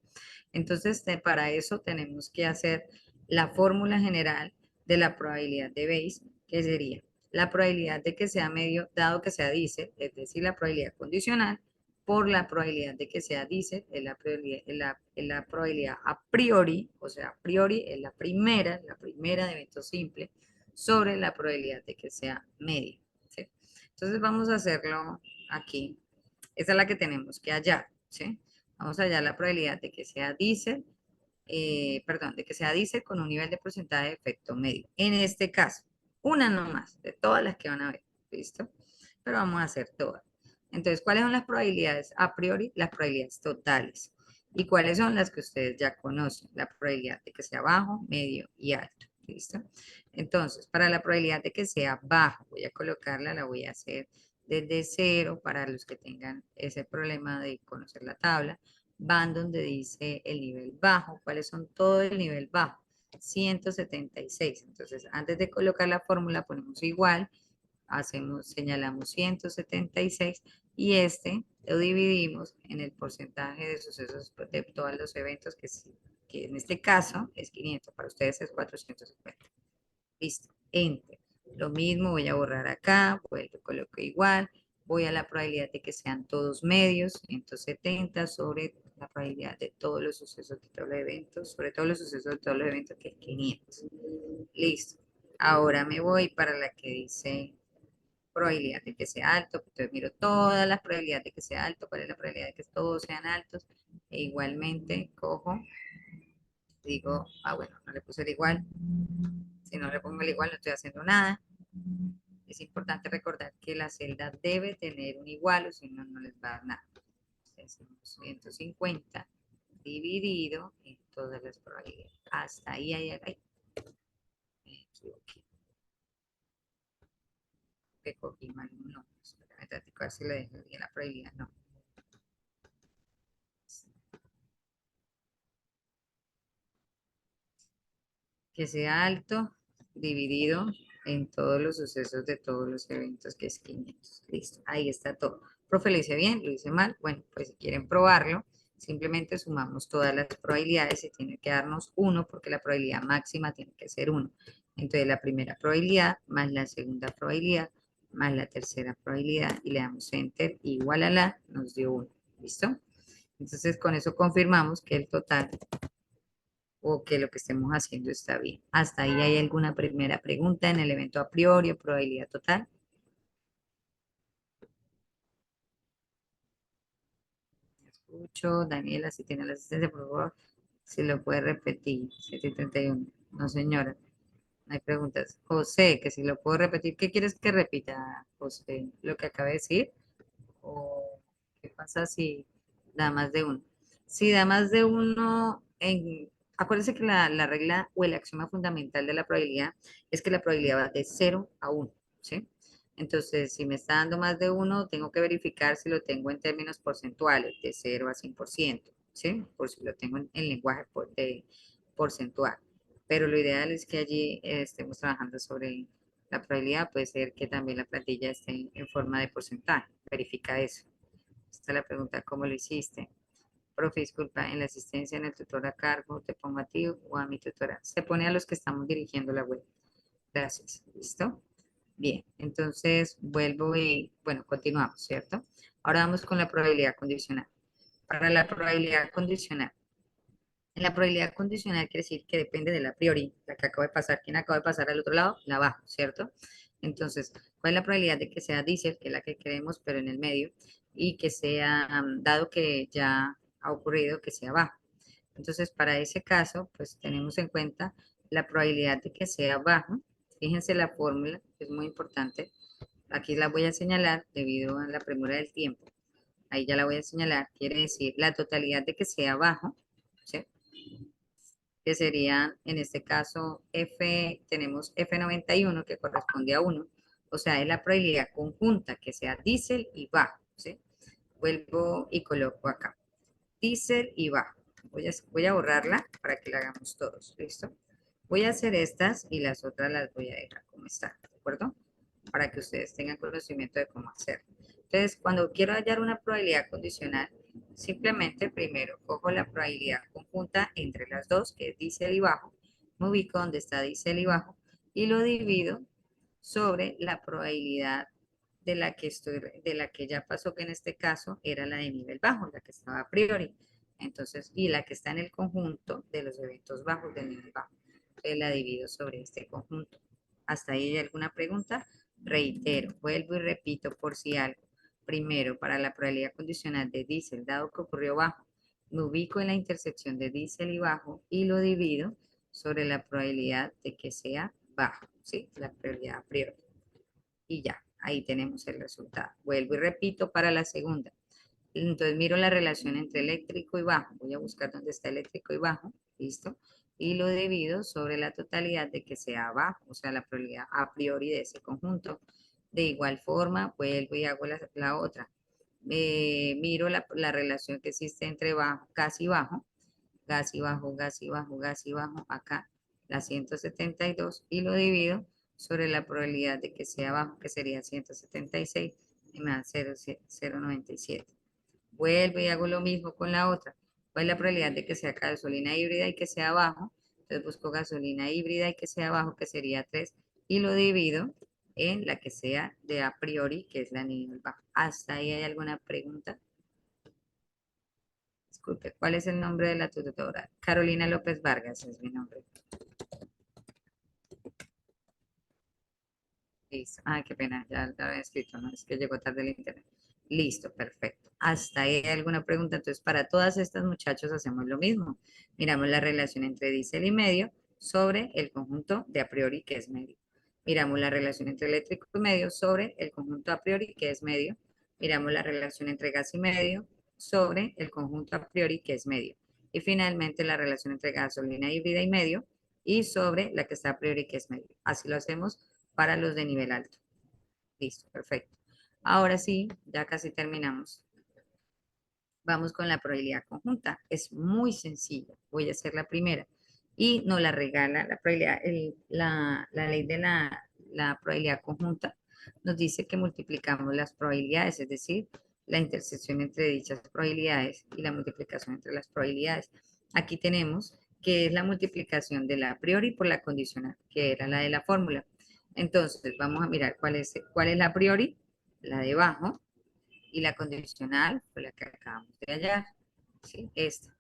Entonces, para eso tenemos que hacer la fórmula general de la probabilidad de Bayes, que sería la probabilidad de que sea medio, dado que sea dice, es decir, la probabilidad condicional, por la probabilidad de que sea dice, es la probabilidad a priori, o sea, a priori es la primera de evento simple, sobre la probabilidad de que sea medio, ¿sí? Entonces vamos a hacerlo aquí. Esa es la que tenemos que hallar, ¿sí? Vamos a hallar la probabilidad de que sea diésel, perdón, de que sea diésel con un nivel de porcentaje de efecto medio. En este caso, una nomás, de todas las que van a ver, ¿listo? Pero vamos a hacer todas. Entonces, ¿cuáles son las probabilidades a priori? Las probabilidades totales. ¿Y cuáles son las que ustedes ya conocen? La probabilidad de que sea bajo, medio y alto, ¿listo? Entonces, para la probabilidad de que sea bajo, voy a colocarla, la voy a hacer desde cero para los que tengan ese problema de conocer la tabla. Van donde dice el nivel bajo. ¿Cuáles son todo el nivel bajo? 176. Entonces, antes de colocar la fórmula, ponemos igual, señalamos 176 y este lo dividimos en el porcentaje de sucesos de todos los eventos que en este caso es 500, para ustedes es 450. Listo, enter. Lo mismo, voy a borrar acá, vuelvo, coloco igual, voy a la probabilidad de que sean todos medios, 170 sobre la probabilidad de todos los sucesos de todos los eventos, sobre todos los sucesos de todos los eventos, que es 500. Listo. Ahora me voy para la que dice probabilidad de que sea alto, entonces miro todas las probabilidades de que sea alto, cuál es la probabilidad de que todos sean altos, e igualmente cojo, digo, bueno, no le puse el igual, si no le pongo el igual no estoy haciendo nada. Es importante recordar que la celda debe tener un igual o si no, no les va a dar nada. Entonces, 150 dividido en todas las probabilidades. Hasta ahí, me equivoqué. Que cogí mal un número. Espérame, a ver si le dejo bien la probabilidad. No. Que sea alto dividido en todos los sucesos de todos los eventos, que es 500. Listo, ahí está todo. Profe, ¿lo hice bien? ¿Lo hice mal? Bueno, pues si quieren probarlo, simplemente sumamos todas las probabilidades y tiene que darnos 1 porque la probabilidad máxima tiene que ser 1. Entonces la primera probabilidad más la segunda probabilidad más la tercera probabilidad y le damos enter igual a nos dio 1. ¿Listo? Entonces con eso confirmamos que el total o que lo que estemos haciendo está bien. ¿Hasta ahí hay alguna primera pregunta en el evento a priori o probabilidad total? Lucho, Daniela, si tiene la asistencia, por favor, si lo puede repetir. 7:31. No, señora, no hay preguntas. José, que si lo puedo repetir, ¿qué quieres que repita, José? ¿Lo que acaba de decir? ¿O qué pasa si da más de uno? Si da más de uno, acuérdense que la regla o el axioma fundamental de la probabilidad es que la probabilidad va de 0 a 1, ¿sí? Entonces, si me está dando más de uno, tengo que verificar si lo tengo en términos porcentuales, de 0 a 100%, ¿sí? Por si lo tengo en lenguaje de porcentual. Pero lo ideal es que allí estemos trabajando sobre la probabilidad. Puede ser que también la plantilla esté en forma de porcentaje. Verifica eso. Esta es la pregunta, ¿cómo lo hiciste? Profe, disculpa, en la asistencia en el tutor a cargo, te pongo a ti o a mi tutora. Se pone a los que estamos dirigiendo la web. Gracias. ¿Listo? Bien, entonces vuelvo y, bueno, continuamos, ¿cierto? Ahora vamos con la probabilidad condicional. Para la probabilidad condicional, en la probabilidad condicional quiere decir que depende de la a priori, la que acabo de pasar. ¿Quién acaba de pasar al otro lado? La abajo, ¿cierto? Entonces, ¿cuál es la probabilidad de que sea diésel, que es la que queremos, pero en el medio, y que sea, dado que ya ha ocurrido, que sea bajo? Entonces, para ese caso, pues tenemos en cuenta la probabilidad de que sea bajo. Fíjense la fórmula, que es muy importante. Aquí la voy a señalar debido a la premura del tiempo. Ahí ya la voy a señalar. Quiere decir la totalidad de que sea bajo, ¿sí? Que serían, en este caso, tenemos F91 que corresponde a 1, o sea, es la probabilidad conjunta que sea diésel y bajo, ¿sí? Vuelvo y coloco acá, diésel y bajo. Voy a borrarla para que la hagamos todos, ¿listo? Voy a hacer estas y las otras las voy a dejar como están, ¿de acuerdo? Para que ustedes tengan conocimiento de cómo hacerlo. Entonces, cuando quiero hallar una probabilidad condicional, simplemente primero cojo la probabilidad conjunta entre las dos, que es diésel y bajo, me ubico donde está diésel y bajo, y lo divido sobre la probabilidad de la que ya pasó, que en este caso era la de nivel bajo, la que estaba a priori. Entonces, y la que está en el conjunto de los eventos bajos del nivel bajo. Entonces la divido sobre este conjunto. ¿Hasta ahí hay alguna pregunta? Reitero, vuelvo y repito por si algo. Primero, para la probabilidad condicional de diésel, dado que ocurrió bajo, me ubico en la intersección de diésel y bajo y lo divido sobre la probabilidad de que sea bajo, ¿sí? La probabilidad a priori. Y ya, ahí tenemos el resultado. Vuelvo y repito para la segunda. Entonces miro la relación entre eléctrico y bajo. Voy a buscar dónde está eléctrico y bajo. ¿Listo? Y lo divido sobre la totalidad de que sea bajo, o sea, la probabilidad a priori de ese conjunto. De igual forma, vuelvo y hago la otra. Miro la relación que existe entre bajo, gas y bajo, gas y bajo, gas y bajo, gas y bajo, acá, la 172, y lo divido sobre la probabilidad de que sea bajo, que sería 176, y me da 0,97. Vuelvo y hago lo mismo con la otra. ¿Cuál es la probabilidad de que sea gasolina híbrida y que sea bajo? Entonces busco gasolina híbrida y que sea bajo, que sería 3, y lo divido en la que sea de a priori, que es la nivel bajo. ¿Hasta ahí hay alguna pregunta? Disculpe, ¿cuál es el nombre de la tutora? Carolina López Vargas es mi nombre. Listo. Ay, qué pena, ya lo había escrito, ¿no? Es que llegó tarde el internet. Listo, perfecto. Hasta ahí hay alguna pregunta. Entonces, para todas estas muchachos hacemos lo mismo. Miramos la relación entre diésel y medio sobre el conjunto de a priori que es medio. Miramos la relación entre eléctrico y medio sobre el conjunto a priori que es medio. Miramos la relación entre gas y medio sobre el conjunto a priori que es medio. Y finalmente la relación entre gasolina híbrida y medio y sobre la que está a priori que es medio. Así lo hacemos para los de nivel alto. Listo, perfecto. Ahora sí, ya casi terminamos. Vamos con la probabilidad conjunta. Es muy sencillo. Voy a hacer la primera. Y nos la regala la probabilidad, la ley de la probabilidad conjunta. Nos dice que multiplicamos las probabilidades, es decir, la intersección entre dichas probabilidades y la multiplicación entre las probabilidades. Aquí tenemos que es la multiplicación de la a priori por la condicional, que era la de la fórmula. Entonces, vamos a mirar cuál es la a priori, la de abajo, y la condicional fue la que acabamos de hallar, ¿sí? Esta.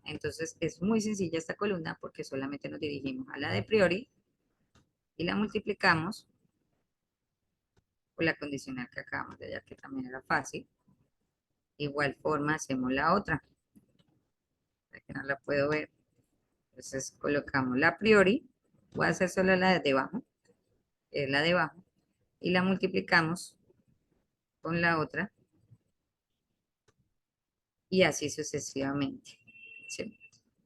Entonces es muy sencilla esta columna porque solamente nos dirigimos a la de priori y la multiplicamos por la condicional que acabamos de hallar, que también era fácil. Igual forma hacemos la otra. que no la puedo ver. Entonces colocamos la a priori, voy a hacer solo la de debajo, es la de abajo, y la multiplicamos con la otra y así sucesivamente. ¿Sí?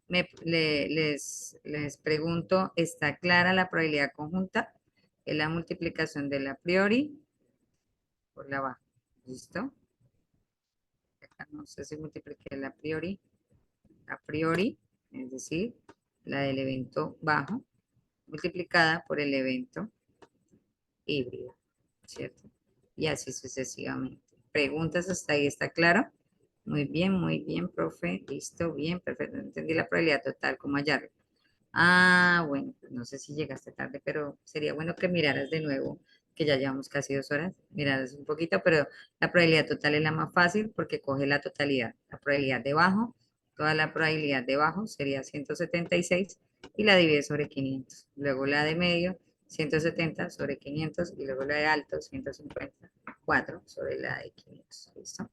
Les pregunto, ¿está clara la probabilidad conjunta? Es la multiplicación de la a priori por la baja. ¿Listo? Acá no sé si multipliqué la a priori, es decir, la del evento bajo, multiplicada por el evento híbrido, ¿cierto? Y así sucesivamente. ¿Preguntas hasta ahí? ¿Está claro? Muy bien, profe. Listo, bien, perfecto. Entendí la probabilidad total, ¿cómo hallarlo? Ah, bueno, pues no sé si llegaste tarde, pero sería bueno que miraras de nuevo, que ya llevamos casi 2 horas, miraras un poquito, pero la probabilidad total es la más fácil porque coge la totalidad. La probabilidad de bajo, toda la probabilidad de bajo sería 176 y la divide sobre 500. Luego la de medio, 170 sobre 500 y luego la de alto, 154 sobre la de 500. ¿Listo?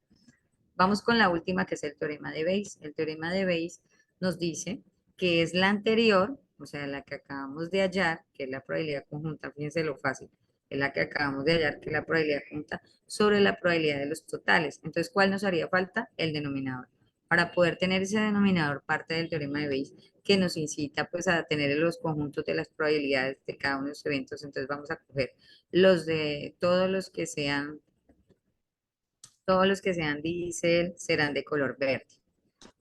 Vamos con la última, que es el teorema de Bayes. El teorema de Bayes nos dice que es la anterior, o sea, la que acabamos de hallar, que es la probabilidad conjunta, fíjense lo fácil, es la que acabamos de hallar, que es la probabilidad conjunta, sobre la probabilidad de los totales. Entonces, ¿cuál nos haría falta? El denominador. Para poder tener ese denominador, parte del teorema de Bayes, que nos incita pues a tener los conjuntos de las probabilidades de cada uno de los eventos. Entonces, vamos a coger los de todos los que sean diésel serán de color verde.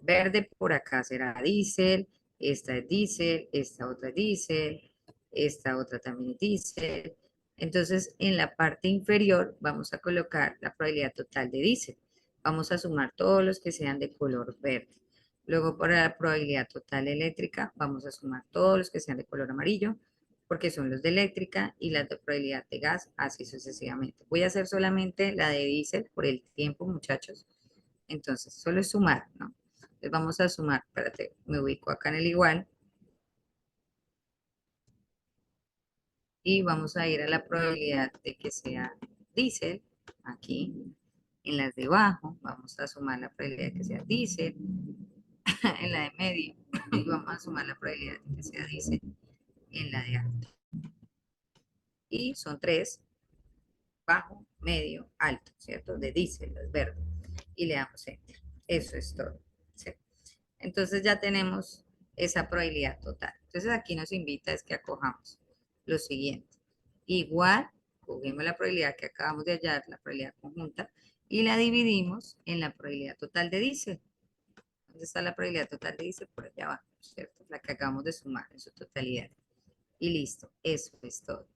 Verde por acá será diésel, esta es diésel, esta otra es diésel, esta otra también es diésel. Entonces, en la parte inferior vamos a colocar la probabilidad total de diésel. Vamos a sumar todos los que sean de color verde. Luego, para la probabilidad total eléctrica, vamos a sumar todos los que sean de color amarillo, porque son los de eléctrica, y la de probabilidad de gas, así sucesivamente. Voy a hacer solamente la de diésel por el tiempo, muchachos. Entonces, solo es sumar, ¿no? Entonces vamos a sumar, espérate, me ubico acá en el igual, y vamos a ir a la probabilidad de que sea diésel, aquí, en las de abajo, vamos a sumar la probabilidad de que sea diésel, en la de medio, y vamos a sumar la probabilidad de que sea diésel en la de alto. Y son tres, bajo, medio, alto, ¿cierto? De diésel, es verde. Y le damos enter. Eso es todo. ¿Sí? Entonces ya tenemos esa probabilidad total. Entonces aquí nos invita es que acojamos lo siguiente. Igual, cogemos la probabilidad que acabamos de hallar, la probabilidad conjunta, y la dividimos en la probabilidad total de diésel. ¿Dónde está la probabilidad total de diésel? Por allá abajo, ¿cierto? La que acabamos de sumar en su totalidad. Y listo, eso es todo.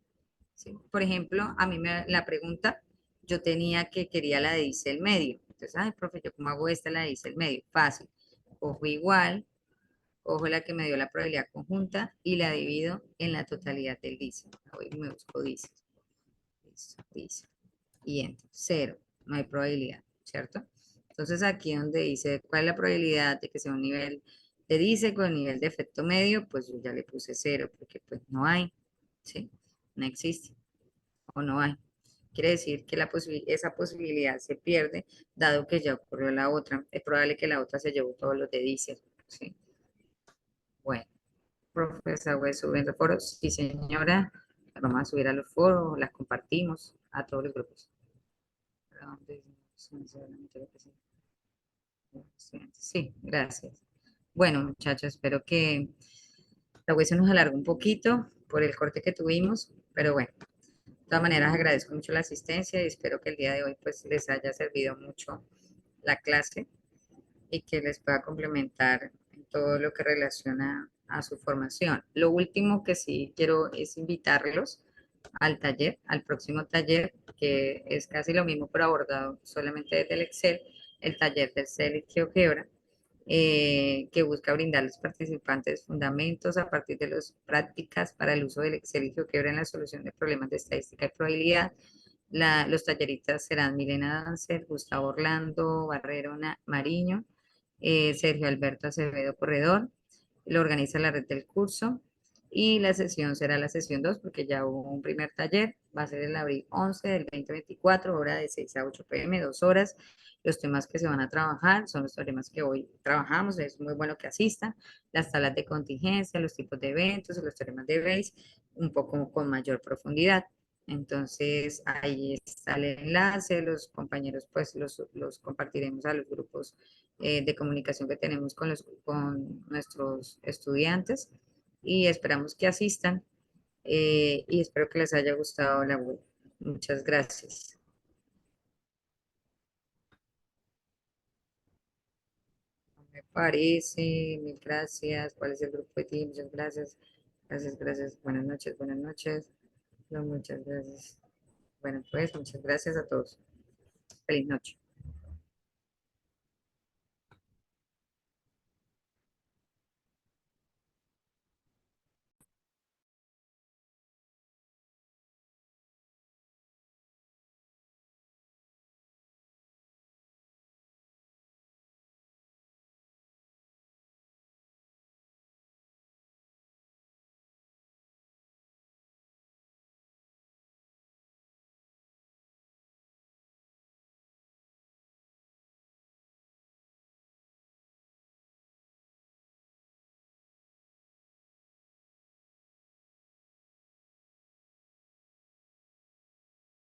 ¿Sí? Por ejemplo, a mí la pregunta, yo tenía que quería la de diésel medio. Entonces, ay, profe, ¿yo cómo hago esta, la de diésel medio? Fácil. Cojo igual, cojo la que me dio la probabilidad conjunta y la divido en la totalidad del diésel. Hoy me busco diésel. Listo, diésel. Y entro. Cero. No hay probabilidad, ¿cierto? Entonces aquí donde dice cuál es la probabilidad de que sea un nivel de diésel con nivel de efecto medio, pues yo ya le puse cero porque pues no hay, ¿sí? No existe o no hay. Quiere decir que esa posibilidad se pierde dado que ya ocurrió la otra. Es probable que la otra se llevó todos los de diésel, ¿sí? Bueno. Profesor, voy subiendo foros. Sí, señora. Vamos a subir a los foros, las compartimos a todos los grupos. Sí, gracias. Bueno, muchachos, espero que la web se nos alargó un poquito por el corte que tuvimos, pero bueno, de todas maneras agradezco mucho la asistencia y espero que el día de hoy pues les haya servido mucho la clase y que les pueda complementar en todo lo que relaciona a su formación. Lo último que sí quiero es invitarlos al taller, al próximo taller, que es casi lo mismo pero abordado solamente desde el Excel, el taller del Excel y GeoGebra, que busca brindar a los participantes fundamentos a partir de las prácticas para el uso del Excel y GeoGebra en la solución de problemas de estadística y probabilidad. Los talleristas serán Milena Dancer, Gustavo Orlando, Barrero Mariño, Sergio Alberto Acevedo Corredor, lo organiza la red del curso, y la sesión será la sesión 2 porque ya hubo un primer taller, va a ser el abril 11 del 2024, hora de 6 a 8 p.m., 2 horas. Los temas que se van a trabajar son los temas que hoy trabajamos, es muy bueno que asistan, las salas de contingencia, los tipos de eventos, los temas de BASE, un poco con mayor profundidad. Entonces ahí está el enlace, los compañeros pues los compartiremos a los grupos de comunicación que tenemos con nuestros estudiantes y esperamos que asistan y espero que les haya gustado la web. Muchas gracias. Me parece, mil gracias. ¿Cuál es el grupo de ti? Muchas gracias. Gracias, gracias. Buenas noches, buenas noches. No, muchas gracias. Bueno, pues muchas gracias a todos. Feliz noche.